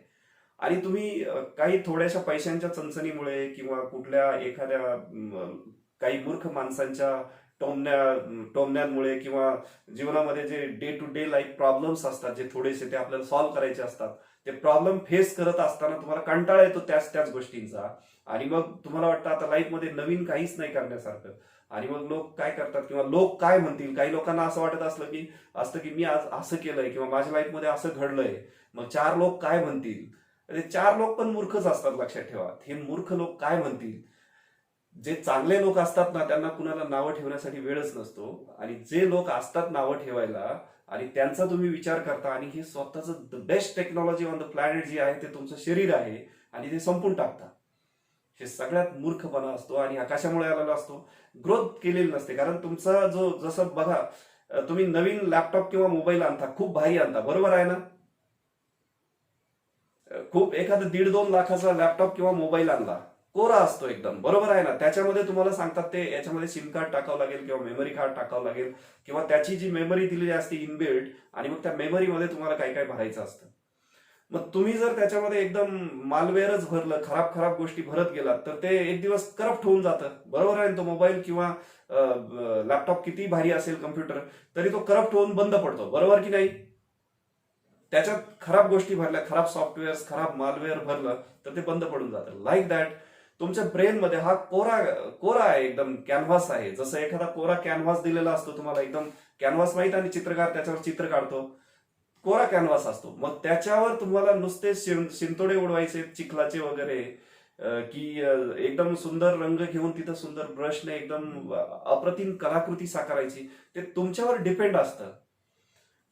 आणि तुम्ही काही थोड्याशा पैशांच्या चणचणीमुळे किंवा कुठल्या एखाद्या काही मूर्ख माणसांच्या टोमण्यांमुळे किंवा जीवनामध्ये जे day to day life problems असतात, जे थोडेसे ते आपल्याला सॉल्व्ह करायचे असतात, ते प्रॉब्लेम फेस करत असताना तुम्हाला कंटाळा येतो त्याच गोष्टींचा, आणि मग तुम्हाला वाटतं आता लाईफमध्ये नवीन काहीच नाही करण्यासारखं, आणि मग लोक काय करतात किंवा लोक काय म्हणतील, काही लोकांना असं वाटत असतं की मी आज असं केलंय किंवा माझ्या लाईफमध्ये असं घडलंय, मग 4 लोक काय म्हणतील. अरे 4 लोक पण मूर्खच असतात, लक्षात ठेवा. हे मूर्ख लोक काय म्हणतील. जे चांगले लोक असतात ना, त्यांना कुणाला नावं ठेवण्यासाठी वेळच नसतो, आणि जे लोक असतात नावं ठेवायला आणि त्यांचा तुम्ही विचार करता, आणि हे स्वतःचं the best technology on the planet जी आहे ते तुमचं शरीर आहे, आणि ते संपून टाकता. हे सगळ्यात मूर्खपणा असतो, आणि हा कशामुळे आलेला असतो. ग्रोथ केलेली नसते. कारण तुमचा जो, जसं बघा, तुम्ही नवीन लॅपटॉप किंवा मोबाईल आणता, खूप भारी आणता, बरोबर आहे ना. खूप एखादा 1.5-2 लाखाचा लॅपटॉप किंवा मोबाईल आणला, कोरा असतो एकदम, बरोबर आहे ना. त्याच्यामध्ये तुम्हाला सांगतात ते याच्यामध्ये सिम कार्ड टाकावं लागेल किंवा मेमरी कार्ड टाकावं लागेल, किंवा त्याची जी मेमरी दिलेली असते इनबिल्ट, आणि मग त्या मेमरीमध्ये तुम्हाला काय काय भरायचं असतं. मग तुम्ही जर त्याच्यामध्ये एकदम मालवेअरच भरलं, खराब खराब गोष्टी भरत गेलात, तर ते एक दिवस करप्ट होऊन जातं, बरोबर आहे. तो मोबाईल किंवा लॅपटॉप किती भारी असेल, कम्प्युटर, तरी तो करप्ट होऊन बंद पडतो, बरोबर की नाही. त्याच्यात खराब गोष्टी भरल्या, खराब सॉफ्टवेअर, खराब मालवेअर भरलं, तर ते बंद पडून जातं. लाईक दॅट तुमच्या ब्रेनमध्ये हा कोरा आहे, एकदम कॅनव्हास आहे. जसं एखादा कोरा कॅनव्हास दिलेला असतो तुम्हाला, एकदम कॅनव्हास माहित, आणि चित्रकार त्याच्यावर चित्र काढतो, कोरा कॅनव्हास असतो. मग त्याच्यावर तुम्हाला नुसते शिंतोडे उडवायचे चिखलाचे वगैरे, की एकदम सुंदर रंग घेऊन तिथं सुंदर ब्रशने एकदम अप्रतिम कलाकृती साकारायची, ते तुमच्यावर डिपेंड असतं.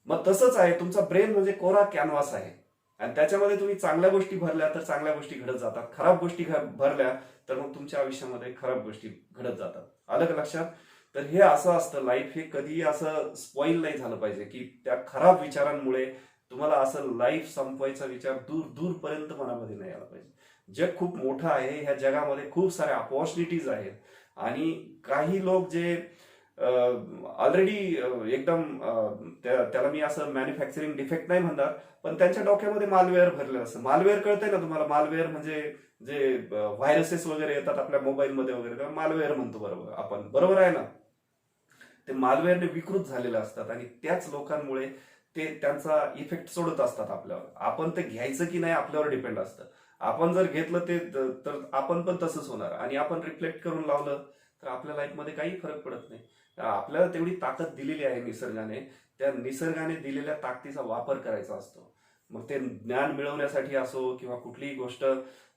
मग तसंच आहे, तुमचा ब्रेन म्हणजे कोरा कॅनव्हास आहे, आणि त्याच्यामध्ये तुम्ही चांगल्या गोष्टी भरल्या तर चांगल्या गोष्टी घडत जातात, खराब गोष्टी भरल्या तर मग तुमच्या आयुष्यामध्ये खराब गोष्टी घडत जातात. आलं का लक्षात. तर हे असं असतं, लाईफ हे कधी असं स्पॉइल नाही झालं पाहिजे की त्या खराब विचारांमुळे तुम्हाला असं लाईफ संपवायचा विचार दूर दूरपर्यंत मनामध्ये नाही आला पाहिजे. जग खूप मोठं आहे, ह्या जगामध्ये खूप साऱ्या अपॉर्च्युनिटीज आहेत, आणि काही लोक जे ऑलरेडी एकदम त्याला मी असं मॅन्युफॅक्चरिंग डिफेक्ट नाही म्हणणार, पण त्यांच्या डोक्यामध्ये मालवेअर भरलेलं असतं. मालवेअर कळतंय ना तुम्हाला. मालवेअर म्हणजे जे व्हायरसेस वगैरे येतात आपल्या मोबाईलमध्ये वगैरे, तेव्हा मालवेअर म्हणतो, बरोबर आपण, बरोबर आहे ना. ते मालवेअरने विकृत झालेले असतात, आणि त्याच लोकांमुळे ते त्यांचा इफेक्ट सोडत असतात आपल्यावर. आपण ते घ्यायचं की नाही आपल्यावर डिपेंड असतं. आपण जर घेतलं ते तर आपण पण तसंच होणार, आणि आपण रिफ्लेक्ट करून लावलं तर आपल्या लाईफमध्ये काही फरक पडत नाही. आपल्याला तेवढी ताकद दिलेली आहे निसर्गाने, त्या निसर्गाने दिलेल्या ताकदीचा वापर करायचा असतो. मग ते ज्ञान मिळवण्यासाठी असो किंवा कुठलीही गोष्ट,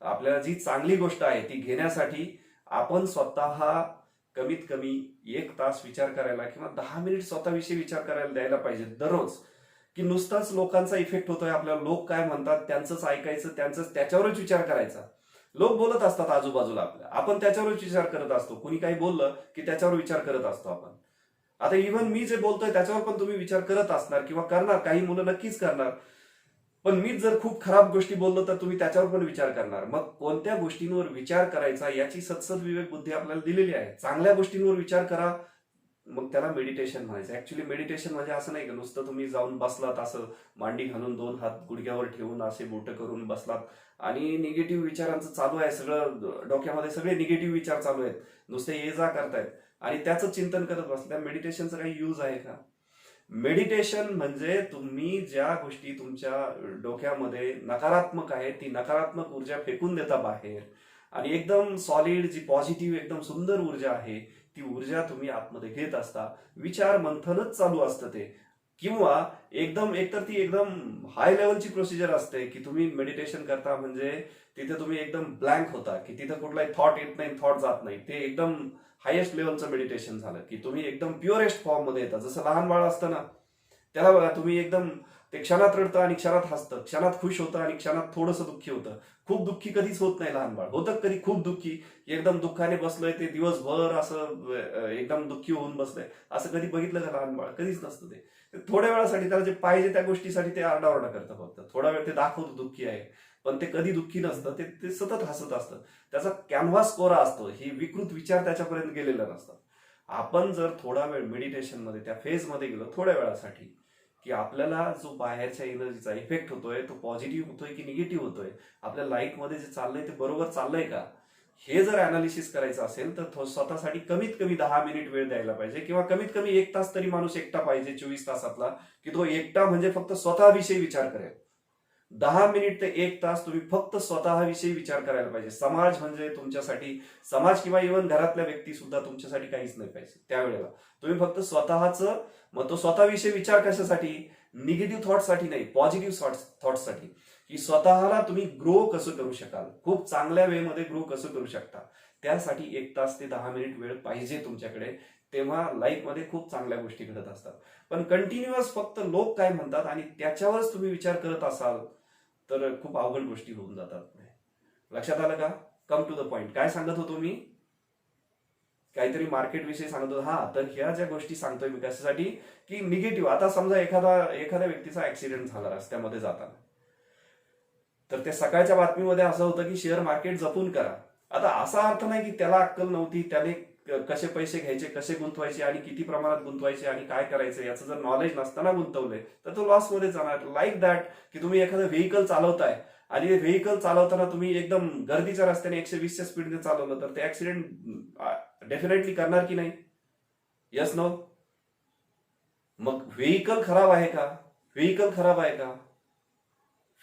आपल्याला जी चांगली गोष्ट आहे ती घेण्यासाठी आपण स्वतः कमीत कमी 1 तास विचार करायला किंवा 10 मिनिट स्वतःविषयी विचार करायला द्यायला पाहिजे दररोज. की नुसताच लोकांचा इफेक्ट होतोय आपल्याला, लोक काय म्हणतात त्यांचंच ऐकायचं, त्याच्यावरच विचार करायचा. लोक बोलत असतात आजूबाजूला आपल्या, आपण त्याच्यावरच विचार करत असतो. कुणी काही बोललं की त्याच्यावर विचार करत असतो आपण. आता इव्हन मी जे बोलतोय त्याच्यावर पण तुम्ही विचार करत असणार किंवा करणार, काही मुलं नक्कीच करणार. पण मीच जर खूप खराब गोष्टी बोललो तर तुम्ही त्याच्यावर पण विचार करणार. मग कोणत्या गोष्टींवर विचार करायचा याची सदसद विवेक बुद्धी आपल्याला दिलेली आहे. चांगल्या गोष्टींवर विचार करा, मग त्याला मेडिटेशन म्हणायचं. ऍक्च्युली मेडिटेशन म्हणजे असं नाही का नुसतं तुम्ही जाऊन बसलात असं मांडी घालून 2 हात गुडघ्यावर ठेवून असे बोटं करून बसलात आणि निगेटिव्ह विचारांचं चालू आहे सगळं डोक्यामध्ये, सगळे निगेटिव्ह विचार चालू आहेत, नुसते ये जा करतायत आणि त्याचं चिंतन करत बसलं. त्या मेडिटेशनचं काही यूज आहे का? मेडिटेशन म्हणजे तुम्ही ज्या गोष्टी तुमच्या डोक्यामध्ये नकारात्मक आहे ती नकारात्मक ऊर्जा फेकून देता बाहेर, आणि एकदम सॉलिड जी पॉझिटिव्ह एकदम सुंदर ऊर्जा आहे ती ऊर्जा तुम्ही आतमध्ये घेत असता. विचार मंथनच चालू असतं ते, किंवा एकदम एकतर ती एकदम हाय लेवलची प्रोसिजर असते की तुम्ही मेडिटेशन करता म्हणजे तिथे तुम्ही एकदम ब्लँक होता, की तिथे कुठलाही थॉट येत नाही, थॉट जात नाही. ते एकदम हायेस्ट लेवलचं मेडिटेशन झालं की तुम्ही एकदम प्युरेस्ट फॉर्म मध्ये येतात. जसं लहान बाळ असतं ना, त्याला बघा तुम्ही एकदम ते क्षणात रडतं आणि क्षणात हसतं, क्षणात खुश होतं आणि क्षणात थोडंसं दुःखी होतं. खूप दुःखी कधीच होत नाही लहान बाळ. होतं कधी खूप दुःखी, एकदम दुःखाने बसलंय ते दिवसभर असं एकदम दुःखी होऊन बसलंय, असं कधी बघितलं का लहान बाळ? कधीच नसतं. ते थोड्या वेळासाठी त्याला जे पाहिजे त्या गोष्टीसाठी ते आरडाओरडा करतं. फक्त थोडा वेळ ते दाखवतं दुःखी आहे, पण ते कधी दुःखी नसतं, ते सतत हसत असतं. त्याचा कॅनव्हास कोरा असतो, ही विकृत विचार त्याच्यापर्यंत गेलेला नसतात. आपण जर थोडा वेळ मेडिटेशन मध्ये त्या फेज मध्ये गेलो थोड्या वेळासाठी, की आपल्याला जो बाहेरच्या एनर्जीचा इफेक्ट होतोय तो पॉझिटिव्ह होतोय की निगेटिव्ह होतोय, आपल्या लाईफमध्ये जे चाललंय ते बरोबर चाललंय का, हे जर अनालिसिस करायचं असेल तर स्वतःसाठी कमीत कमी 10 मिनिट वेळ द्यायला पाहिजे, किंवा कमीत कमी 1 तास तरी माणूस एकटा पाहिजे 24 तासातला, की तो एकटा म्हणजे फक्त स्वतःविषयी विचार करेल. 10 मिनिट ते 1 तास तुम्ही फक्त स्वतःविषयी विचार करायला पाहिजे. समाज म्हणजे तुमच्यासाठी, समाज किंवा इव्हन घरातल्या व्यक्ती सुद्धा तुमच्यासाठी काहीच नाही पाहिजे त्यावेळेला. तुम्ही फक्त स्वतःचं, मग तो स्वतःविषयी विचार कशासाठी? निगेटिव्ह थॉट्ससाठी नाही, पॉझिटिव्ह थॉट्ससाठी, की स्वतःला तुम्ही ग्रो कसं करू शकाल, खूप चांगल्या वेमध्ये ग्रो कसं करू शकता. त्यासाठी 1 तास ते 10 मिनिट वेळ पाहिजे तुमच्याकडे. तेव्हा लाईफमध्ये खूप चांगल्या गोष्टी घडत असतात. पण कंटिन्युअस फक्त लोक काय म्हणतात आणि त्याच्यावरच तुम्ही विचार करत असाल तर खूप अवघड गोष्टी होऊन जातात पुढे. लक्षात आलं का? Come to the point. काय सांगत होतो मी? काहीतरी मार्केट विषयी सांगत होतो. हा, तर ह्या ज्या गोष्टी सांगतोय मी कशासाठी, की निगेटिव्ह. आता समजा एखाद्या व्यक्तीचा ऍक्सिडेंट झाला रस्त्यामध्ये जाताना, तर त्या सकाळच्या बातमीमध्ये असं होतं की शेअर मार्केट जपून करा. आता असा अर्थ नाही की त्याला अक्कल नव्हती, त्याने कसे पैसे घ्यायचे, कसे गुंतवायचे आणि किती प्रमाणात गुंतवायचे आणि काय करायचं याचं जर नॉलेज नसताना गुंतवलंय तर तो लॉस मध्ये जाणार. लाईक दॅट, की तुम्ही एखादं व्हेकल चालवताय आणि व्हेकल चालवताना तुम्ही एकदम गर्दीच्या रस्त्याने 120च्या स्पीडने चालवलं तर ते ऍक्सिडेंट डेफिनेटली करणार की नाही? Yes no? मग व्हेकल खराब आहे का? व्हेकल खराब आहे का?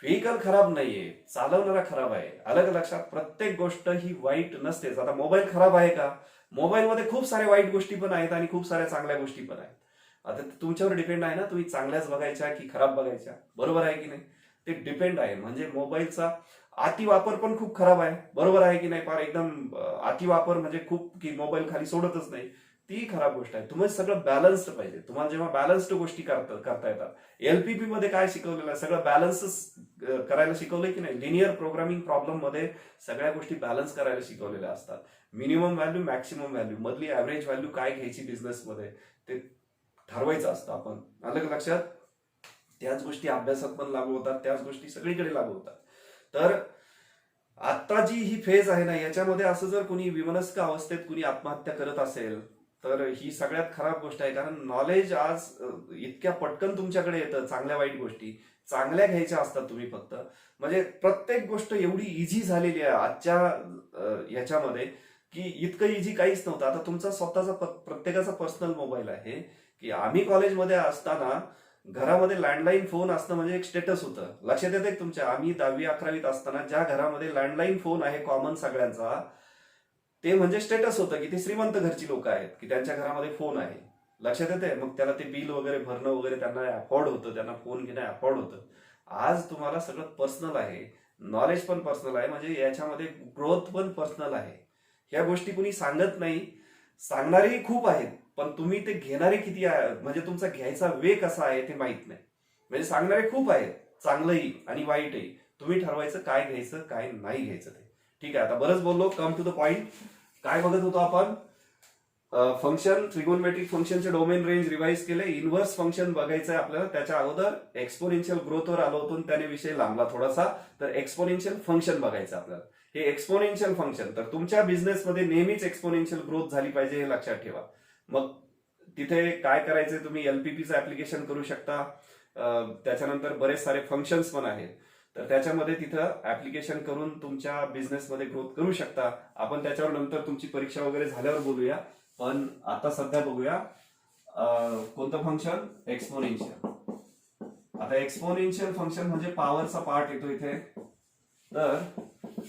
व्हेकल खराब नाहीये, चालवणारा खराब आहे. अलग लक्षात. प्रत्येक गोष्ट ही वाईट नसतेच. आता मोबाईल खराब आहे का? मोबाईलमध्ये खूप साऱ्या वाईट गोष्टी पण आहेत आणि खूप साऱ्या चांगल्या गोष्टी पण आहेत. आता ते तुमच्यावर डिपेंड आहे ना, तुम्ही चांगल्याच बघायच्या की खराब बघायच्या. बरोबर आहे की नाही? ते डिपेंड आहे. म्हणजे मोबाईलचा अतिवापर पण खूप खराब आहे. बरोबर आहे की नाही? फार एकदम अतिवापर म्हणजे खूप, की मोबाईल खाली सोडतच नाही, ती खराब गोष्ट आहे. तुम्ही सगळं बॅलन्स्ड पाहिजे. तुम्हाला जेव्हा बॅलन्स्ड गोष्टी करता येतात, एलपीपी मध्ये काय शिकवलेलं आहे? सगळं बॅलन्स करायला शिकवलंय की नाही? लिनियर प्रोग्रामिंग प्रॉब्लेम मध्ये सगळ्या गोष्टी बॅलन्स करायला शिकवलेल्या असतात. मिनिमम व्हॅल्यू, मॅक्सिमम व्हॅल्यू, मधली ऍव्हरेज व्हॅल्यू काय घ्यायची बिझनेसमध्ये ते ठरवायचं असतं आपण. अलग लक्षात. त्याच गोष्टी अभ्यासात पण लागू होतात, त्याच गोष्टी सगळीकडे लागू होतात. तर आता जी ही फेज आहे ना, याच्यामध्ये असं जर कोणी विमनस्क अवस्थेत कोणी आत्महत्या करत असेल तर ही सगळ्यात खराब गोष्ट आहे. कारण नॉलेज आज इतक्या पटकन तुमच्याकडे येतं. चांगल्या वाईट गोष्टी चांगल्या घ्यायच्या असतात तुम्ही फक्त. म्हणजे प्रत्येक गोष्ट एवढी इझी झालेली आहे आजच्या याच्यामध्ये की इतकं इझी काहीच नव्हतं. आता तुमचा स्वतःचा प्रत्येकाचा पर्सनल मोबाईल आहे, की आम्ही कॉलेजमध्ये असताना घरामध्ये लँडलाईन फोन असणं म्हणजे एक स्टेटस होतं. लक्षात येते तुमच्या? आम्ही 10वी-11वीत असताना ज्या घरामध्ये लँडलाईन फोन आहे कॉमन सगळ्यांचा, ते म्हणजे स्टेटस होतं की ते श्रीमंत घरची लोक आहेत की त्यांच्या घरामध्ये फोन आहे. लक्षात येते? मग त्याला ते बिल वगैरे भरणं वगैरे त्यांना अफोर्ड होतं, त्यांना फोन घेणं अफोर्ड होतं. आज तुम्हाला सगळं पर्सनल आहे, नॉलेज पण पर्सनल आहे, म्हणजे याच्यामध्ये ग्रोथ पण पर्सनल आहे. ह्या गोष्टी कुणी सांगत नाही. सांगणारेही खूप आहेत, पण तुम्ही ते घेणारे किती आहे, म्हणजे तुमचा घ्यायचा वे कसा आहे ते माहित नाही. म्हणजे सांगणारे खूप आहेत, चांगलंही आणि वाईटही. तुम्ही ठरवायचं काय घ्यायचं काय नाही घ्यायचं ते. ठीक आहे, आता बरंच बोललो. Come to the point. काय बघत होतो आपण? फंक्शन, ट्रिगोनमेट्रिक फंक्शनचे डोमेन रेंज रिवाइज केले. इनव्हर्स फंक्शन बघायचं आहे आपल्याला. त्याच्या अगोदर एक्सपोनेन्शियल ग्रोथवर आलो होतो, त्याने विषय लांबला थोडासा. तर एक्सपोनेन्शियल फंक्शन बघायचं आपल्याला. हे एक्सपोनेन्शियल फंक्शन, तर तुमच्या बिझनेसमध्ये नेहमीच एक्सपोनेन्शियल ग्रोथ झाली पाहिजे हे लक्षात ठेवा. मग तिथे काय करायचंय? तुम्ही एलपीपीचं ऍप्लिकेशन करू शकता. त्याच्यानंतर बरेच सारे फंक्शन्स पण आहेत, तर त्याच्यामध्ये तिथं ऍप्लिकेशन करून तुमच्या बिझनेसमध्ये ग्रोथ करू शकता. आपण त्याच्यावर नंतर तुमची परीक्षा वगैरे झाल्यावर बोलूया. पण आता सध्या बघूया कोणतं फंक्शन? एक्सपोनेन्शियल. आता एक्सपोनेन्शियल फंक्शन म्हणजे पॉवरचा पार्ट येतो इथे. तर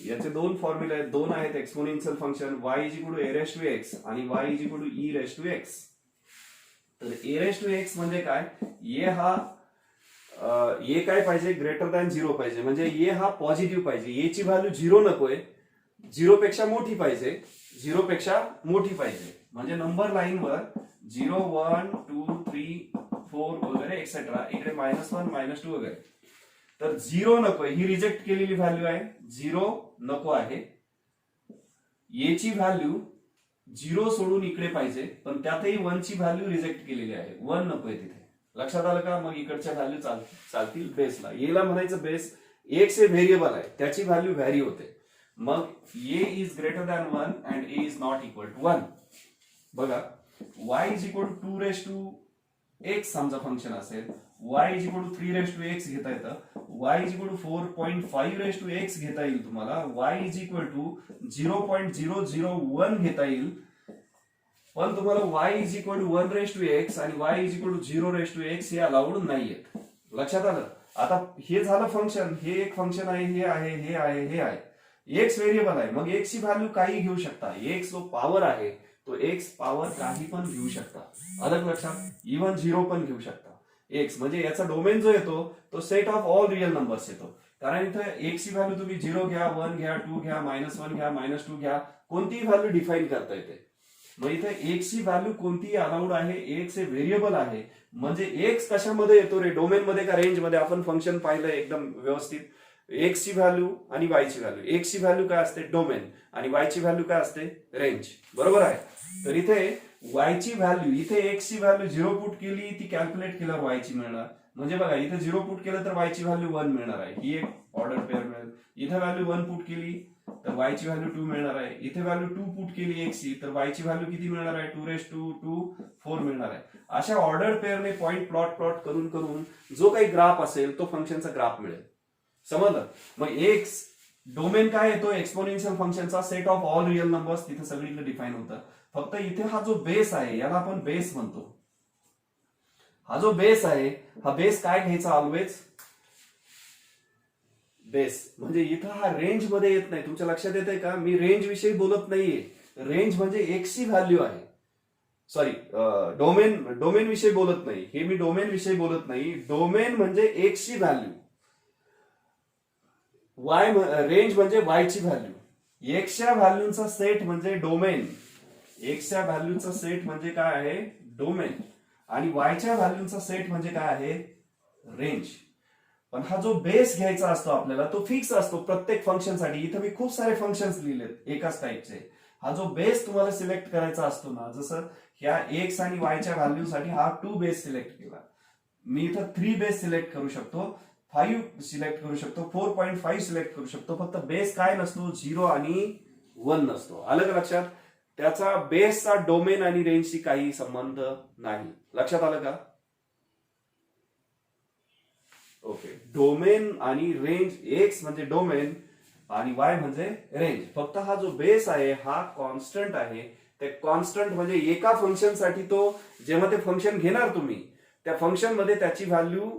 याचे दोन फॉर्म्युले आहेत, दोन आहेत exponential function. y is equal to a raise to x आणि y is equal to e raise to x. तर a रेस टू x म्हणजे काय? a हा a काय पाहिजे? ग्रेटर दॅन 0 पाहिजे. म्हणजे a हा पॉझिटिव्ह पाहिजे. a ची व्हॅल्यू 0 नकोय, 0 पेक्षा मोठी पाहिजे, 0 पेक्षा मोठी पाहिजे. म्हणजे नंबर लाईनवर 0, 1, 2, 3, 4 वगैरे एक्सेट्रा, इकडे -1, -2 वगैरे. तर 0 नकोय, ही रिजेक्ट केलेली व्हॅल्यू आहे. 0 नको आहे. ची व्हॅल्यू 0 सोडून इकडे पाहिजे, पण त्यातही 1 ची व्हॅल्यू रिजेक्ट केलेली आहे. 1 नकोय तिथे. लक्षात आलं का? मग इकडच्या व्हॅल्यू चालतील बेसला. एला म्हणायचं बेस. एक्स हे व्हेरिएबल आहे, त्याची व्हॅल्यू व्हॅरी होते. मग a is greater than 1 and a is not equal to 1. बघा, y is equal to 2 raise to x समजा फंक्शन असेल, y is equal to 3 raise to x घेता येतं, y is equal to 4.5 raise to x घेता येईल तुम्हाला, y इज इक्वल टू 0.001 घेता येईल. पण तुम्हाला y is equal to 1 raise to x आणि y is equal to 0 raise to x हे अलाउड नाहीयेत. लक्षात आलं? आता हे झालं फंक्शन, हे एक फंक्शन आहे, हे आहे, हे आहे, हे आहे. एक्स व्हेरिएबल आहे, मग एक्स ची व्हॅल्यू काही घेऊ शकता. एक्स जो पॉवर आहे तो एक्स पॉवर काही पण घेऊ शकता. अलग लक्षात, इव्हन 0 पण घेऊ शकता. एक्स म्हणजे याचा डोमेन जो येतो तो set of all real numbers येतो. कारण इथे एक्स ची व्हॅल्यू तुम्ही 0 घ्या, 1 घ्या, 2 घ्या, -1 घ्या, -2 घ्या, कोणतीही व्हॅल्यू डिफाईन करता येते. मग इथे एक्स ची व्हॅल्यू कोणतीही अलाउड आहे. एक्स हे व्हेरिएबल आहे, म्हणजे एक्स कशामध्ये येतो रे, डोमेन मध्ये का रेंज मध्ये? आपण फंक्शन पाहिलं एकदम व्यवस्थित. एक्स ची व्हॅल्यू आणि वाय ची व्हॅल्यू. एक्स ची व्हॅल्यू काय असते? डोमेन. आणि वाय ची व्हॅल्यू काय असते? रेंज. बरोबर आहे. तर इथे वाय ची व्हॅल्यू, इथे एक्स ची व्हॅल्यू 0 पुट केली, ती कॅल्क्युलेट केल्यावर वाय ची मिळणार. म्हणजे बघा इथे 0 पुट केलं तर वाय ची व्हॅल्यू 1 मिळणार आहे. ही एक ऑर्डर पेअर मिळेल. इथे व्हॅल्यू 1 पुट केली तर वाय ची व्हॅल्यू 2 मिळणार आहे. इथे व्हॅल्यू 2 पुट केली एक्स ची तर वाय ची व्हॅल्यू किती मिळणार आहे? 2⁻²⁴ मिळणार आहे. अशा ऑर्डर पेअरने पॉइंट प्लॉट करून करून जो काही ग्राफ असेल तो फंक्शनचा ग्राफ मिळेल. समजलं? मग एक्स डोमेन काय येतो? एक्सपोनेन्शियल फंक्शनचा set of all real numbers. तिथे सगळीकडे डिफाईन होतं. फक्त इथे हा जो बेस आहे याला आपण बेस म्हणतो. हा जो बेस आहे, हा बेस काय घ्यायचा? Always base. म्हणजे इथं हा रेंज मध्ये येत नाही. तुमच्या लक्षात येतंय का? मी रेंज विषयी बोलत नाहीये. रेंज म्हणजे एक्स ची व्हॅल्यू आहे. सॉरी, डोमेन विषयी बोलत नाही. हे मी डोमेन विषयी बोलत नाही. डोमेन म्हणजे एक्स ची व्हॅल्यू. रेंज म्हणजे वाय ची व्हॅल्यू. एक्सच्या व्हॅल्यूचा सेट म्हणजे डोमेन. एक्सच्या व्हॅल्यूचा सेट म्हणजे काय आहे? डोमेन. आणि वायच्या व्हॅल्यूचा सेट म्हणजे काय आहे? रेंज. पण हा जो बेस घ्यायचा असतो आपल्याला तो फिक्स असतो प्रत्येक फंक्शनसाठी. इथे मी खूप सारे फंक्शन्स लिहिलेत एकाच टाईपचे. हा जो बेस तुम्हाला सिलेक्ट करायचा असतो ना, जसं ह्या एक्स आणि वायच्या व्हॅल्यूसाठी हा 2 बेस सिलेक्ट केला. मी इथं 3 बेस सिलेक्ट करू शकतो, 5 सिलेक्ट करू शकतो, 4.5 सिलेक्ट करू शकतो. फक्त बेस काय नसतो? 0 आणि 1 नसतो. आलं का लक्षात? त्याचा बेसचा डोमेन आणि रेंजशी काही संबंध नाही. लक्षात आलं का? ओके. डोमेन आणि रेंज, एक्स म्हणजे डोमेन आणि वाय म्हणजे रेंज. फक्त हा जो बेस आहे हा कॉन्स्टंट आहे. ते कॉन्स्टंट म्हणजे एका फंक्शनसाठी तो जेव्हा ते फंक्शन घेणार तुम्ही त्या फंक्शन मध्ये त्याची व्हॅल्यू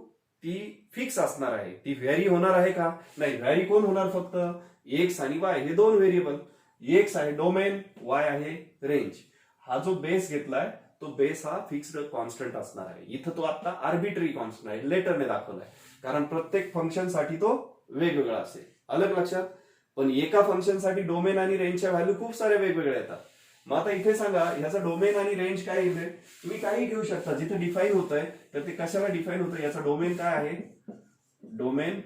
ती फिक्स असणार आहे. ती व्हॅरी होणार आहे का? नाही. व्हॅरी कोण होणार? फक्त एक्स आणि वाय हे 2 व्हेरिएबल. एक्स आहे डोमेन, वाय आहे रेंज. हा जो बेस घेतलाय तो बेस हा फिक्स्ड कॉन्स्टंट असणार आहे. इथं तो आता आर्बिट्ररी कॉन्स्टंट आहे, लेटरने दाखवलाय. कारण प्रत्येक फंक्शनसाठी तो वेगवेगळा असेल. अलग लक्षात? पण एका फंक्शनसाठी डोमेन आणि रेंजच्या व्हॅल्यू खूप साऱ्या वेगवेगळ्या येतात. मग आता इथे सांगा ह्याचा डोमेन आणि रेंज काय येते? तुम्ही काही घेऊ शकता. जिथे डिफाईन होत आहे तर ते कशाला डिफाईन होतं? याचा डोमेन काय आहे? Domain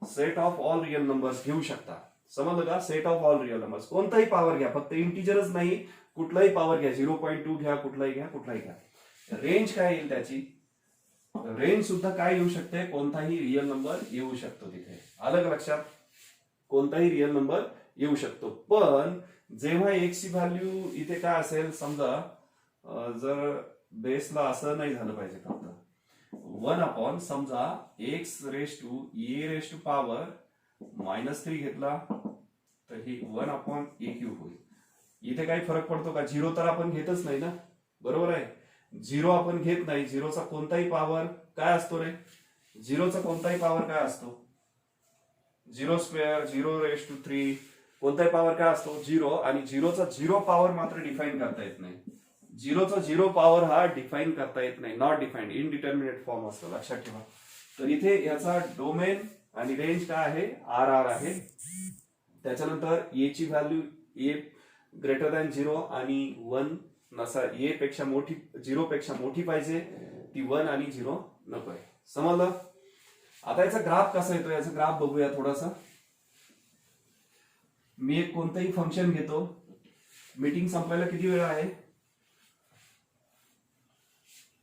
set of all real numbers घेऊ शकता. समजलं का? Set of all real numbers. कोणताही पॉवर घ्या, फक्त इंटिजरच नाही, कुठलाही पॉवर घ्या. 0.2 घ्या, कुठलाही घ्या, कुठलाही घ्या. रेंज काय येईल त्याची? रेंज सुद्धा काय येऊ शकते? कोणताही रिअल नंबर येऊ शकतो तिथे. अलग लक्षात? कोणताही रिअल नंबर येऊ शकतो. पण जेव्हा एक्स ची व्हॅल्यू इथे काय असेल? समजा जर बेसला असं नाही झालं पाहिजे, फक्त 1 समजा x⁻⁴ -3 घेतला तर ही 1/a³ होईल. इथे काही फरक पडतो का? 0 तर आपण घेतच नाही ना. बरोबर आहे? 0 आपण घेत नाही. 0चा कोणताही पॉवर काय असतो रे? 0चा कोणताही पॉवर काय असतो? 0² 0⁻³ कोणताही पॉवर काय असतो? 0. आणि 0चा 0 पॉवर मात्र डिफाईन करता येत नाही. 0चा 0 पॉवर हा डिफाईन करता येत नाही. नॉट डिफाईन्ड, इनडिटर्मिनेट फॉर्म असतो. लक्षात ठेवा. तर इथे याचा डोमेन आणि रेंज काय आहे? RR आहे. त्याच्यानंतर ए ची व्हॅल्यू a greater than 0 आणि 1 नसा, ए पेक्षा मोठी, 0 पेक्षा मोठी पाहिजे. ती 1 आणि 0 नको आहे. समजलं? आता याचा ग्राफ कसा येतो? याचा ग्राफ बघूया थोडासा. मी एक कोणतंही फंक्शन घेतो. मीटिंग संपायला किती वेळ आहे?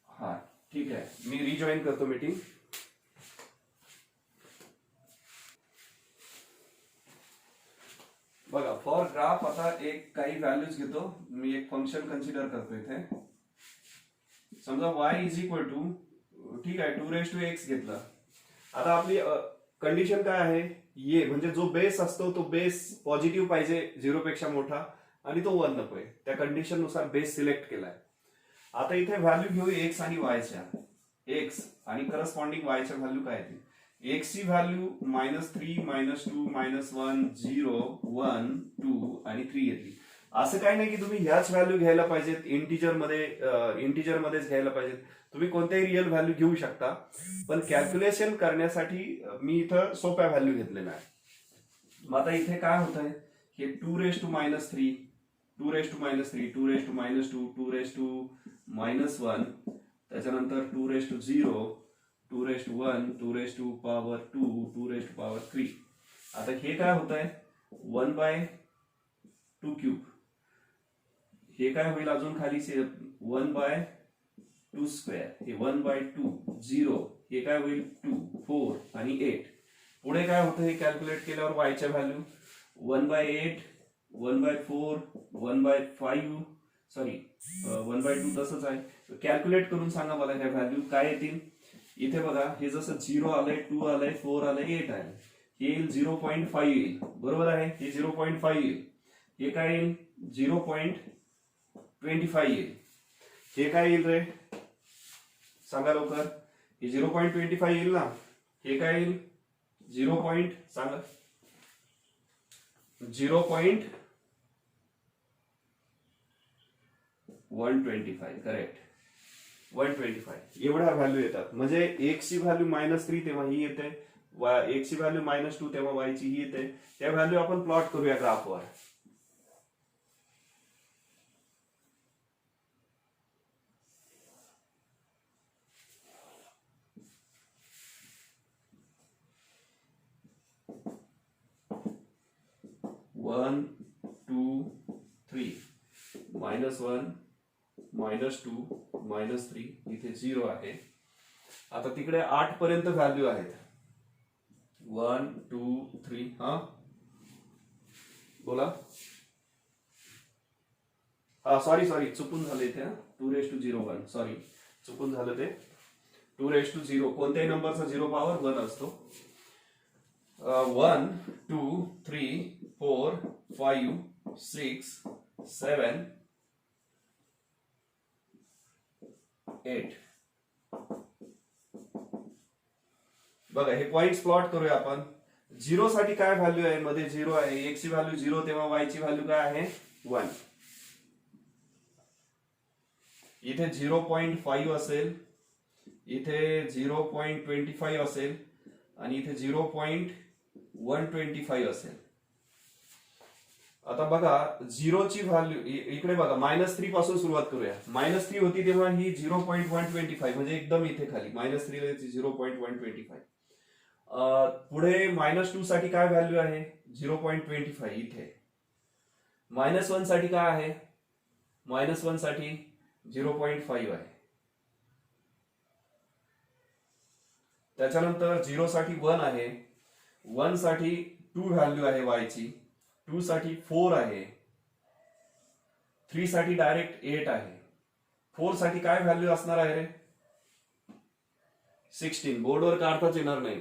हा ठीक आहे, मी रिजॉईन करतो मीटिंग. बघा फॉर ग्राफ आता एक काही व्हॅल्यूज घेतो. मी एक फंक्शन कन्सिडर करतो इथे. समजा y = ठीक आहे 2x घेतला. आता आपली कंडिशन काय आहे? ये म्हणजे जो बेस असतो तो बेस पॉझिटिव्ह पाहिजे, 0 पेक्षा मोठा, आणि तो 1 नकोय. त्या कंडिशन नुसार बेस सिलेक्ट केलाय. आता इथे व्हॅल्यू घेऊ एक्स आणि वायच्या. एक्स आणि करस्पॉन्डिंग वायच्या व्हॅल्यू काय येतील? एक्स ची व्हॅल्यू -3, -2, -1, 0, 1, 2 आणि 3 येते. असं काही नाही की तुम्ही ह्याच व्हॅल्यू घ्यायला पाहिजेत, इंटिजर मध्येच घ्यायला पाहिजेत. तुम्ही कोणत्याही रिअल व्हॅल्यू घेऊ शकता, पण कॅल्क्युलेशन करण्यासाठी मी इथं सोप्या व्हॅल्यू घेतलेल्या आहे. मग आता इथे काय होत आहे, हे 2⁻³ 2⁻³ 2⁻², 2⁻1, त्याच्यानंतर 2⁻0, 2⁻1, 2⁻², 2⁻3. आता हे काय होत आहे, 1/2³. हे काय होईल अजून खाली 1/2². हे 1/2, 0. हे काय होईल 2, 4 आणि 8. पुढे काय होतं हे कॅल्क्युलेट केल्यावर वायच्या व्हॅल्यू 1/8, 1/4, 1/5, सॉरी 1/2 तसंच आहे. कॅल्क्युलेट करून सांगा मला ह्या व्हॅल्यू काय येतील. इथे बघा हे जसं 0 आलंय, 2 आलंय, 4 आलंय, 8 आलंय. हे येईल 0.5 येईल, बरोबर आहे. हे 0.5 येईल. हे काय येईल 0.25 येईल. हे काय येईल रे सांगा लवकर. हे 0.25 येईल ना. हे काय येईल 0. सांगा 0.125. करेक्ट, 125 एवढ्या व्हॅल्यू येतात. म्हणजे एक्स ची व्हॅल्यू -3 तेव्हा ही येते, एक्स ची व्हॅल्यू -2 तेव्हा वाय ची ही येते. त्या व्हॅल्यू आपण प्लॉट करूया ग्राफवर. (1, 2, 3) -1, -2, -3. इथे 0 आहे. आता तिकडे 8 पर्यंत व्हॅल्यू आहेत. 1, 2, 3. हा बोला. हा सॉरी चुकून झालं इथे. 2⁻01 सॉरी चुकून झालं ते. 2⁻0 कोणत्याही नंबरचा 0 पॉवर 1 असतो. 1, 2, 3, 4, 5, 6, 7, 8. बघा हे पॉइंट्स प्लॉट करूया आपण. 0 साठी काय व्हॅल्यू आहे, मध्ये 0 आहे. एक्स ची व्हॅल्यू 0 तेव्हा वाय ची व्हॅल्यू काय आहे 1. इथे 0.5 असेल, इथे 0.25 असेल आणि इथे 0.125 असेल. आता बघा 0 ची व्हॅल्यू इकडे बघा -3 पासून सुरुवात करूया. -3 होती तेव्हा ही 0.125 म्हणजे एकदम इथे खाली -3 ला 0.125. पुढे -2 साठी काय व्हॅल्यू आहे 0.25 इथे. -1 साठी काय आहे, -1 साठी 0.5 आहे. त्याच्यानंतर 0 साठी 1 आहे, 1 साठी 2 व्हॅल्यू आहे वाय ची, 2 साठी 4 आहे, 3 साठी डायरेक्ट 8 आहे. 4 साठी काय व्हॅल्यू असणार आहे रे 16. बोर्डवर काढताच येणार नाही.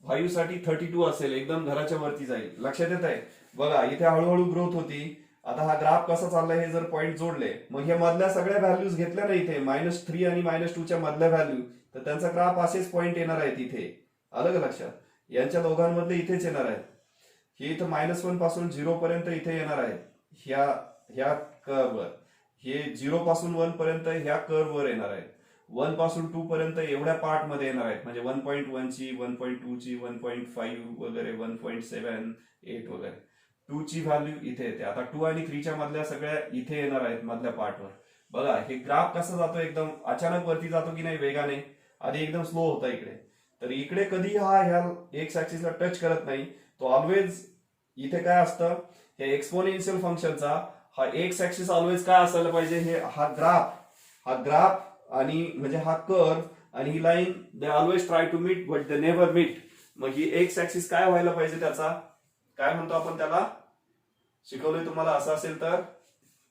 5 साठी 32 असेल, एकदम घराच्या वरती जाईल. लक्षात येत आहे बघा. इथे हळूहळू ग्रोथ होती. आता हा ग्राफ कसा चाललाय हे जर पॉइंट जोडले, मग हे मधल्या सगळ्या व्हॅल्यूज घेतल्या ना इथे -3 आणि -2 च्या मधल्या व्हॅल्यू, तर त्यांचा ग्राफ असेच पॉइंट येणार आहेत इथे. आलं का लक्षात. यांच्या दोघांमधले इथेच येणार आहेत. हे इथं -1 पासून 0 पर्यंत इथे येणार आहेत ह्या कर्ववर. हे 0 पासून 1 पर्यंत ह्या कर्ववर येणार आहेत. 1 पासून 2 पर्यंत एवढ्या पार्ट मध्ये येणार आहेत. म्हणजे 1.1 ची, 1.2 ची, 1.5 वगैरे, 1.7, 8 वगैरे. 2 ची व्हॅल्यू इथे येते. आता 2 आणि 3 च्या मधल्या सगळ्या इथे येणार आहेत मधल्या पार्टवर. बघा हे ग्राफ कसं जातो, एकदम अचानक वरती जातो की नाही वेगाने. आधी एकदम स्लो होता इकडे. तर इकडे कधी ह्या एक्स ऍक्सिसला टच करत नाही. तो ऑलवेज इथे काय असतं, हे एक्सपोनेन्शियल फंक्शनचा हा एक्स ऍक्सिस ऑलवेज काय असायला पाहिजे, हे हा ग्राफ आणि म्हणजे हा कर्व आणि ही line they always try to meet but they never meet. मग ही एक्स ऍक्सिस काय व्हायला पाहिजे, त्याचा काय म्हणतो आपण त्याला, शिकवलंय तुम्हाला. असं असेल तर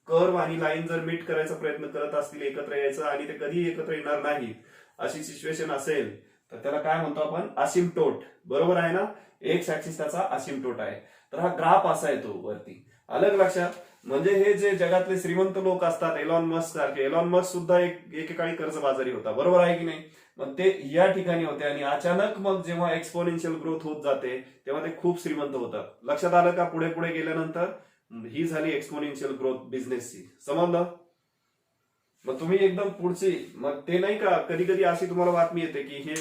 कर्व आणि लाईन जर मीट करायचा प्रयत्न करत असतील, एकत्र यायचं आणि ते कधी एकत्र येणार नाही अशी सिच्युएशन असेल, तर त्याला काय म्हणतो आपण असिम्प्टोट. बरोबर आहे ना. एक्स ऍक्सिस त्याचा असिम्प्टोट आहे. तर हा ग्राफ असा येतो वरती. अलग लक्षात. म्हणजे हे जे जगातले श्रीमंत लोक असतात, एलॉन मस्क सारखे, एलॉन मस्क सुद्धा एकेकाळी कर्जबाजारी होता, बरोबर आहे की नाही? मग ते या ठिकाणी होते आणि अचानक मग जेव्हा एक्सपोनेन्शियल ग्रोथ होत जाते तेव्हा ते खूप श्रीमंत होतात. लक्षात आलं का? पुढे पुढे गेल्यानंतर ही झाली एक्सपोनेन्शियल ग्रोथ बिझनेसची. समजलं? मग तुम्ही एकदम पुढची, मग ते नाही का, कधी कधी अशी तुम्हाला बातमी येते की हे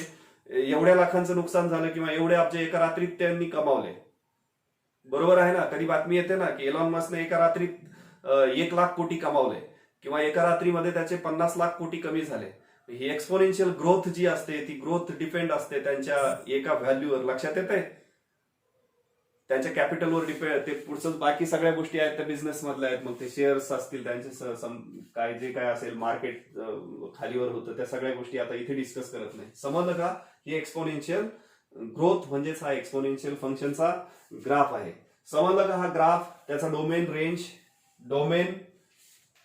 एवढ्या लाखांचं नुकसान झालं किंवा एवढे अब्ज एका रात्रीत त्यांनी कमावले, बरोबर आहे ना? कधी बातमी येते ना की एलॉन मस्कने एका रात्रीत 1 लाख कोटी कमावले किंवा एका रात्रीमध्ये त्याचे 50 लाख कोटी कमी झाले. ही एक्सपोनेन्शियल ग्रोथ जी असते ती ग्रोथ डिपेंड असते त्यांच्या एका व्हॅल्यूवर. लक्षात येते? त्यांच्या कॅपिटलवर डिपेंड, ते पुढचं बाकी सगळ्या गोष्टी आहेत त्या बिझनेस मधल्या आहेत. मग ते शेअर्स असतील त्यांचे, काय जे काय असेल, मार्केट खालीवर होतं, त्या सगळ्या गोष्टी आता इथे डिस्कस करत नाही. समजलं का? ही एक्सपोनेन्शियल ग्रोथ म्हणजेच हा एक्सपोनेन्शियल फंक्शनचा ग्राफ आहे. समजलं का? हा ग्राफ, त्याचा domain, range, domain,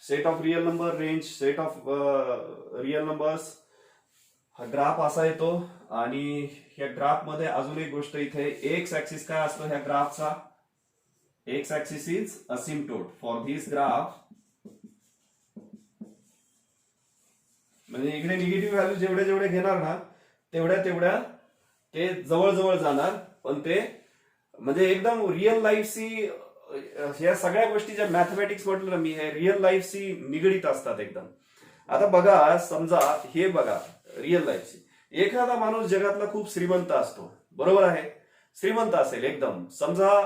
set of real number, range, set of real numbers, हा ग्राफ असा येतो. आणि ह्या ग्राफ मध्ये अजून एक गोष्ट, इथे एक्स ऍक्सिस काय असतो ह्या ग्राफचा? X axis is asymptote for this graph. म्हणजे इकडे निगेटिव्ह व्हॅल्यू जेवढे जेवढे घेणार ना तेवढ्या तेवढ्या ते जवळ जाणार. पण ते म्हणजे एकदम रिअल लाईफशी, या सगळ्या गोष्टी ज्या मॅथमॅटिक्स म्हटलं ना मी, हे रिअल लाईफशी निगडीत असतात एकदम. आता बघा, समजा हे बघा रिअल लाईफची, एखादा माणूस जगातला खूप श्रीमंत असतो, बरोबर आहे? श्रीमंत असेल एकदम, समजा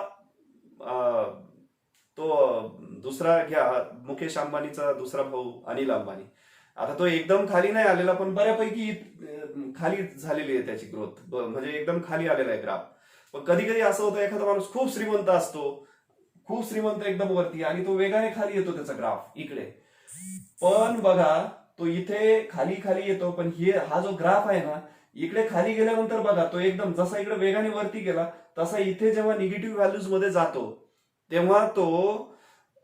तो दुसरा घ्या, मुकेश अंबानीचा दुसरा भाऊ अनिल अंबानी. आता तो एकदम खाली नाही आलेला, पण बऱ्यापैकी खाली झालेली आहे त्याची ग्रोथ, म्हणजे एकदम खाली आलेला आहे ग्राफ. पण कधी कधी असं होतं, एखादा माणूस खूप श्रीमंत असतो, खूप श्रीमंत एकदम वरती, आणि तो वेगाने खाली येतो त्याचा ग्राफ इकडे. पण बघा, तो इथे खाली खाली येतो, पण हा जो ग्राफ आहे ना, इकडे खाली गेल्यानंतर बघा तो एकदम जसा इकडे वेगाने वरती गेला तसा इथे जेव्हा निगेटिव्ह व्हॅल्यूज मध्ये जातो तेव्हा तो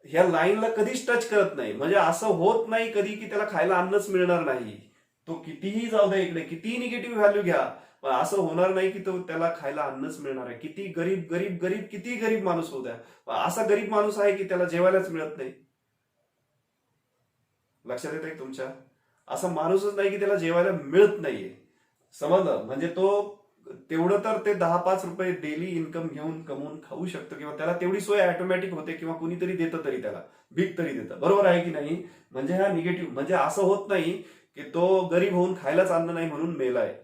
ह्या लाईनला कधीच टच करत नाही. म्हणजे असं होत नाही कधी की त्याला खायला अन्नच मिळणार नाही. तो कितीही जाऊ द्या इकडे, कितीही निगेटिव्ह व्हॅल्यू घ्या, पण असं होणार नाही की तो त्याला खायला अन्नच मिळणार आहे. किती गरीब गरीब गरीब, किती गरीब माणूस होऊ द्या, असा गरीब माणूस आहे की त्याला जेवायलाच मिळत नाही. लक्षात येत आहे तुमच्या? असा माणूसच नाही की त्याला जेवायला मिळत नाहीये. समजलं? म्हणजे तो तेवढं तर ते 10-5 रुपये डेली इन्कम घेऊन कमवून खाऊ शकतो, किंवा त्याला तेवढी सोय ऑटोमॅटिक होते, किंवा कुणीतरी देतं तरी त्याला भीक तरी देतं, बरोबर आहे की नाही? म्हणजे हा निगेटिव्ह, म्हणजे असं होत नाही की तो गरीब होऊन खायलाच अन्न नाही म्हणून मेलाय.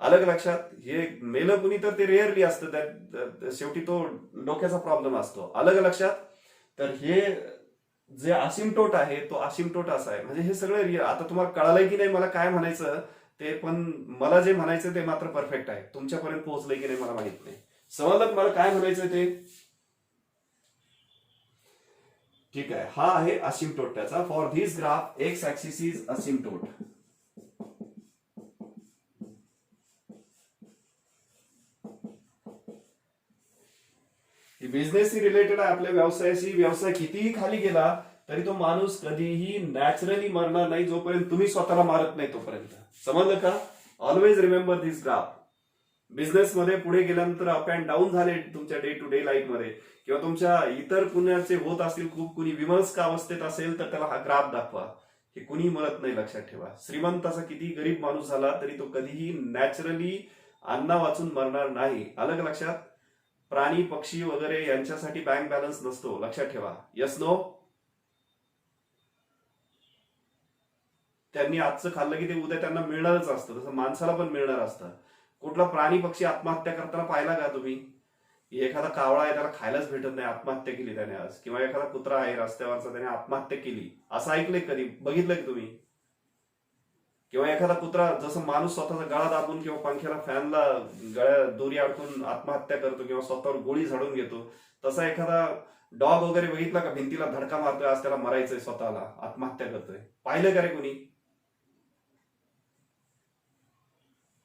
अलग लक्षात? हे मेलं कुणी तर ते रेअरली असतं, त्या शेवटी तो डोक्याचा प्रॉब्लेम असतो. अलग लक्षात? तर हे जे असिम्प्टोट आहे तो असिम्प्टोट असा आहे. म्हणजे हे सगळं आता तुम्हाला कळालंय की नाही मला काय म्हणायचं ते, पण मला जे म्हणायचं ते मात्र परफेक्ट आहे. तुमच्यापर्यंत पोहोचलंय की नाही मला माहित नाही. समजलं मला काय म्हणायचं ते? ठीक आहे. हा आहे असिम्प्टोट त्याचा. For this graph x axis is asymptote. बिझनेसशी रिलेटेड आहे, आपल्या व्यवसायाशी. व्यवसाय कितीही खाली गेला तरी तो माणूस कधीही नॅचरली मरणार नाही जोपर्यंत तुम्ही स्वतःला मारत नाही तोपर्यंत. समजलं का? Always remember this graph. बिझनेसमध्ये पुढे गेल्यानंतर अप अँड डाऊन झाले तुमच्या डे टू डे लाईफ मध्ये, किंवा तुमच्या इतर कुणाचे होत असतील, खूप कुणी विमनस्क अवस्थेत असेल तर त्याला हा ग्राफ दाखवा. हे कुणी मरत नाही, लक्षात ठेवा. श्रीमंताचा किती गरीब माणूस झाला तरी तो कधीही नॅचरली अन्ना वाचून मरणार नाही. अलग लक्षात? प्राणी पक्षी वगैरे यांच्यासाठी बँक बॅलन्स नसतो, लक्षात ठेवा. Yes no? त्यांनी आजचं खाल्लं की ते उद्या त्यांना मिळणारच असतं, तसं माणसाला पण मिळणार असतं. कुठला प्राणी पक्षी आत्महत्या करताना पाहिला का तुम्ही? एखादा कावळा आहे त्याला खायलाच भेटत नाही, आत्महत्या केली त्याने आज. किंवा एखादा कुत्रा आहे रस्त्यावरचा त्याने आत्महत्या केली, असं ऐकलंय कधी? बघितलं की तुम्ही? किंवा एखादा कुत्रा, जसं माणूस स्वतःचा गळा दाबून किंवा पंख्याला फॅनला गळ्या दोरी अडकून आत्महत्या करतो किंवा स्वतःवर गोळी झाडून घेतो, तसा एखादा डॉग वगैरे बघितला का भिंतीला धडका मारतोय, आज त्याला मरायचंय, स्वतःला आत्महत्या करतोय? पाहिलं का रे कोणी?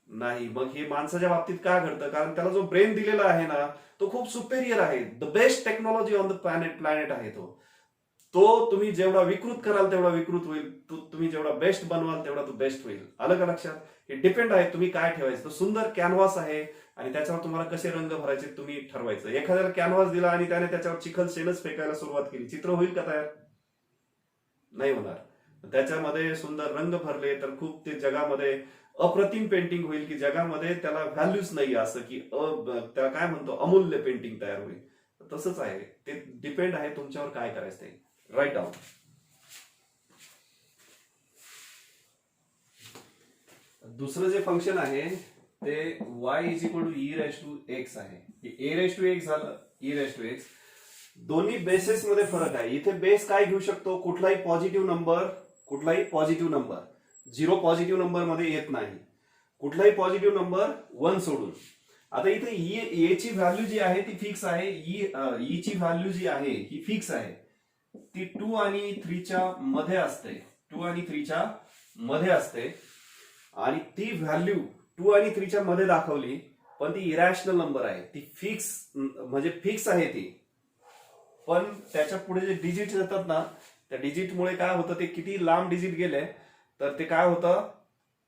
नाही. मग हे माणसाच्या बाबतीत काय घडतं? कारण त्याला जो ब्रेन दिलेला आहे ना तो खूप सुपेरियर आहे. The best technology on the planet आहे तो. तो तुम्ही जेवढा विकृत कराल तेवढा विकृत होईल, तुम्ही जेवढा बेस्ट बनवाल तेवढा तो बेस्ट होईल. आलं का लक्षात? हे डिपेंड आहे तुम्ही काय ठेवायचं. तो सुंदर कॅनव्हास आहे आणि त्याच्यावर तुम्हाला कसे रंग भरायचे तुम्ही ठरवायचं. एखाद्याला कॅनव्हास दिला आणि त्याने त्याच्यावर चिखल शेणच फेकायला सुरुवात केली, चित्र होईल का तयार? नाही होणार. त्याच्यामध्ये सुंदर रंग भरले तर खूप ते जगामध्ये अप्रतिम पेंटिंग होईल, की जगामध्ये त्याला व्हॅल्यूच नाही, असं की त्याला काय म्हणतो, अमूल्य पेंटिंग तयार होईल. तसंच आहे, ते डिपेंड आहे तुमच्यावर काय करायचं ते. Write down. दुसरं जे फंक्शन आहे ते y is equal to e raise to x आहे. ए रेश टू एक्स झालं, ई रेश टू एक्स. दोन्ही बेसेस मध्ये फरक आहे. इथे बेस काय घेऊ शकतो, कुठलाही पॉझिटिव्ह नंबर. 0 पॉझिटिव्ह नंबर मध्ये येत नाही, कुठलाही पॉझिटिव्ह नंबर 1 सोडून. आता इथे ए ची व्हॅल्यू जी आहे ती फिक्स आहे, ई ची व्हॅल्यू जी आहे ही फिक्स आहे, ती 2 आणि 3 च्या मध्ये असते. 2 आणि 3 च्या मध्ये असते आणि ती व्हॅल्यू 2 आणि 3 च्या मध्ये दाखवली, पण ती इरॅशनल नंबर आहे. ती फिक्स म्हणजे फिक्स आहे ती, पण त्याच्या पुढे जे डिजिट येतात ना, त्या डिजिटमुळे काय होतं, ते किती लांब डिजिट गेले तर ते काय होतं,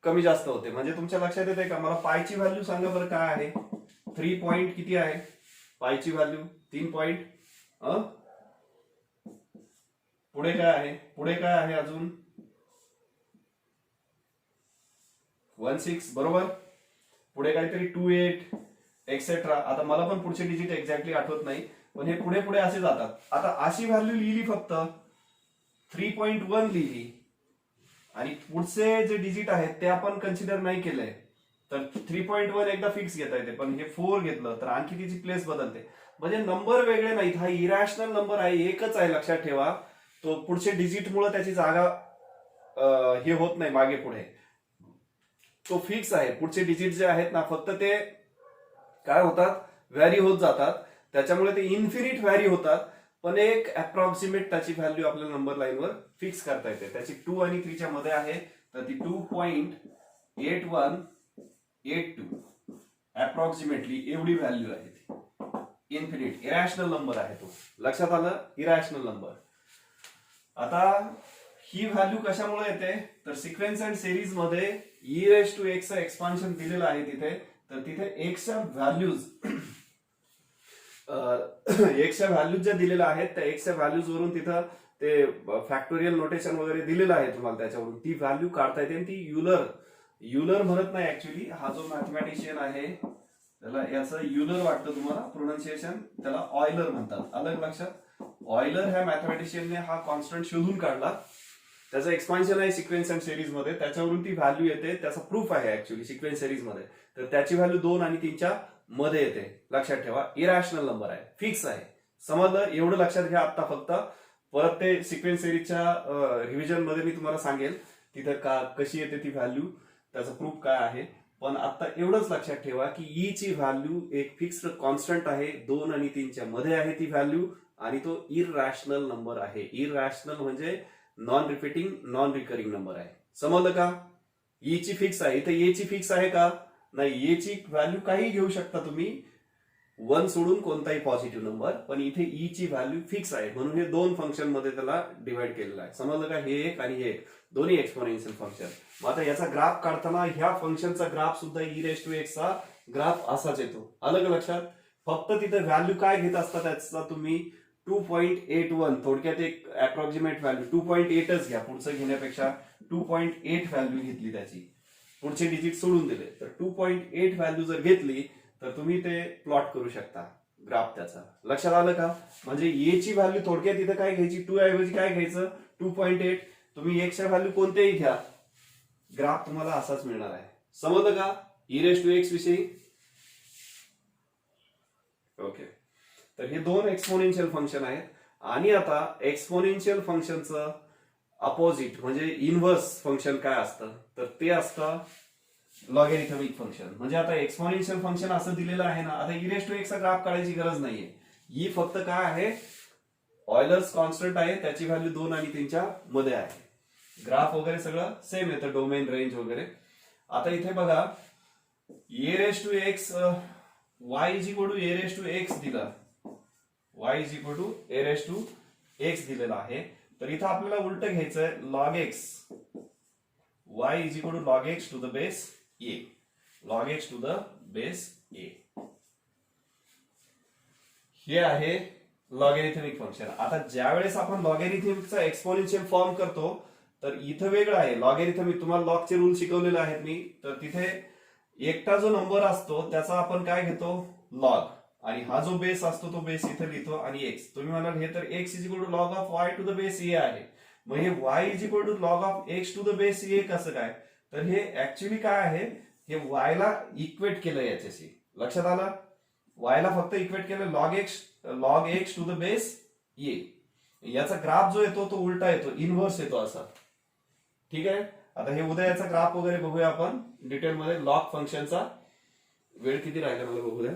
कमी जास्त होते. म्हणजे तुमच्या लक्षात येते का? मला पायची व्हॅल्यू सांगा बरं काय आहे. 3 पॉईंट किती आहे पायची व्हॅल्यू? 3 पॉईंट. पुढे काय आहे अजून? 16 बरोबर. पुढे काहीतरी 28 एक्सेट्रा. आता मला पण पुढचे डिजिट एक्झॅक्टली आठवत नाही, पण हे पुढे पुढे असे जातात. आता अशी व्हॅल्यू लिहिली, फक्त 3.1 लिहिली आणि पुढचे जे डिजिट आहेत ते आपण कन्सिडर नाही केलंय, तर 3.1 एकदा फिक्स घेता येते, पण हे 4 घेतलं तर आणखी तिची प्लेस बदलते. म्हणजे नंबर वेगळे नाहीत, हा इरॅशनल नंबर आहे, एकच आहे, लक्षात ठेवा. तो पुढचे डिजिटमुळे त्याची जागा हे होत नाही मागे पुढे, तो फिक्स आहे. पुढचे डिजिट जे आहेत ना, फक्त ते काय होतात, व्हॅरी होत जातात. त्याच्यामुळे ते इन्फिनिट व्हॅरी होतात, पण एक अप्रॉक्सिमेट त्याची व्हॅल्यू आपल्या नंबर लाईनवर फिक्स करता येते. त्याची 2 आणि 3 च्या मध्ये आहे, तर ती 2.8182 अप्रॉक्सिमेटली एवढी व्हॅल्यू आहे. ती इन्फिनिट इरॅशनल नंबर आहे तो. लक्षात आलं? Irrational number. आता ही व्हॅल्यू कशामुळे येते, तर सिक्वेन्स अँड सिरीज मध्ये e raise to x expansion दिलेलं आहे तिथे, तर तिथे एक्सच्या व्हॅल्यूज ज्या दिलेल्या आहेत, त्या एक्सच्या व्हॅल्यूज वरून तिथं ते फॅक्टोरियल नोटेशन वगैरे दिलेलं आहे तुम्हाला, त्याच्यावरून ती व्हॅल्यू काढता येते. ती युलर म्हणत नाही ऍक्च्युली, हा जो मॅथमॅटिशियन आहे त्याला याचं युलर वाटतं तुम्हाला प्रोनाउन्सिएशन, त्याला ऑयलर म्हणतात. अलग लक्षात. ऑयलर ह्या मॅथमॅटिशियनने हा कॉन्स्टंट शोधून काढला, त्याचं एक्सपान्शन आहे सिक्वेन्स अँड सिरीज मध्ये, त्याच्यावरून ती व्हॅल्यू येते. त्याचा प्रूफ आहे ऍक्च्युली सिक्वेन्स सिरीज मध्ये, तर त्याची व्हॅल्यू 2 आणि 3 च्या मध्ये येते. लक्षात ठेवा, इरॅशनल नंबर आहे, फिक्स आहे. समजलं? एवढं लक्षात घ्या आता फक्त. परत ते सिक्वेन्स सिरीजच्या रिव्हिजन मध्ये मी तुम्हाला सांगेल तिथे कशी येते ती व्हॅल्यू, त्याचा प्रूफ काय आहे. पण आता एवढंच लक्षात ठेवा की ई ची व्हॅल्यू एक फिक्स्ड कॉन्स्टंट आहे, 2 आणि 3 च्या मध्ये आहे ती व्हॅल्यू, आणि तो इरॅशनल नंबर आहे. इरॅशनल म्हणजे non repeating, non recurring number आहे. समजलं का? ई ची फिक्स आहे. इथे ए ची फिक्स आहे का? नाही. ए ची व्हॅल्यू काही घेऊ शकता तुम्ही, 1 सोडून कोणताही पॉझिटिव्ह नंबर, पण इथे ई ची व्हॅल्यू फिक्स आहे, म्हणून हे 2 फंक्शन मध्ये त्याला डिवाइड केलेलं आहे. समजलं का? हे एक आणि हे एक, दोन्ही एक्सपोनेन्शियल फंक्शन. मग आता याचा ग्राफ काढताना ह्या फंक्शनचा ग्राफ सुद्धा ई रेश टू एक्स चा ग्राफ असाच येतो. अलग लक्षात. फक्त तिथे व्हॅल्यू काय घेत असता त्याचा तुम्ही 2.81, थोडक्यात एक अप्रॉक्सिमेट व्हॅल्यू 2.8च घ्या, पुढचं घेण्यापेक्षा 2.8 व्हॅल्यू घेतली त्याची, पुढचे डिजिट सोडून दिले, तर 2.8 व्हॅल्यू जर घेतली तर तुम्ही ते प्लॉट करू शकता ग्राफ त्याचा. लक्षात आलं का? म्हणजे ए ची व्हॅल्यू थोडक्यात इथं काय घ्यायची, 2 ऐवजी काय घ्यायचं, 2.8. तुम्ही एक्सच्या व्हॅल्यू कोणतेही घ्या, ग्राफ तुम्हाला असाच मिळणार आहे. समजलं का ई रेश टू एक्स विषयी? ओके. तर हे 2 एक्सपोनेन्शियल फंक्शन आहेत. आणि आता एक्सपोनेन्शियल फंक्शनचं अपोजिट म्हणजे इनव्हर्स फंक्शन काय असतं, तर ते असतं लॉगॅरिथमिक फंक्शन. म्हणजे आता एक्सपोनेन्शियल फंक्शन असं दिलेलं आहे ना, आता ई रेश टू एक्स चा ग्राफ काढायची गरज नाहीये. ई फक्त काय आहे, ऑयलर्स कॉन्स्टंट आहे, त्याची व्हॅल्यू 2 आणि 3 च्या मध्ये आहे. ग्राफ वगैरे सगळं सेम येतं, डोमेन रेंज वगैरे. आता इथे बघा, a raise to x y is equal to a raise to x दिला, y is equal to a raise to x दिलेला आहे. तर इथं आपल्याला उलट घ्यायचंय log x y is equal to log x to the base a. Log x to the base a हे आहे लॉगॅरिथमिक फंक्शन. आता ज्या वेळेस आपण लॉगॅरिथमिकचा एक्सपोनेन्शियल फॉर्म करतो तर इथं वेगळं आहे. लॉगॅरिथमिक तुम्हाला लॉगचे रूल शिकवलेले आहेत मी. तर तिथे एकटा जो नंबर असतो त्याचा आपण काय घेतो लॉग, आणि हा जो बेस असतो तो बेस इथे लिहितो आणि एक्स. तुम्ही म्हणाल हे तर x is equal to log of y to the base a आहे, मग हे y is equal to log of x to the base a कसं काय? तर हे ऍक्च्युली काय आहे, हे वायला इक्वेट केलं याच्याशी. लक्षात आलं? वायला फक्त इक्वेट केलं log x to the base a. याचा ग्राफ जो येतो तो उलटा येतो, इनव्हर्स येतो असा. ठीक आहे. आता हे उद्या याचा ग्राफ वगैरे बघूया आपण डिटेलमध्ये. लॉग फंक्शनचा वेळ किती राहिला मला बघूया.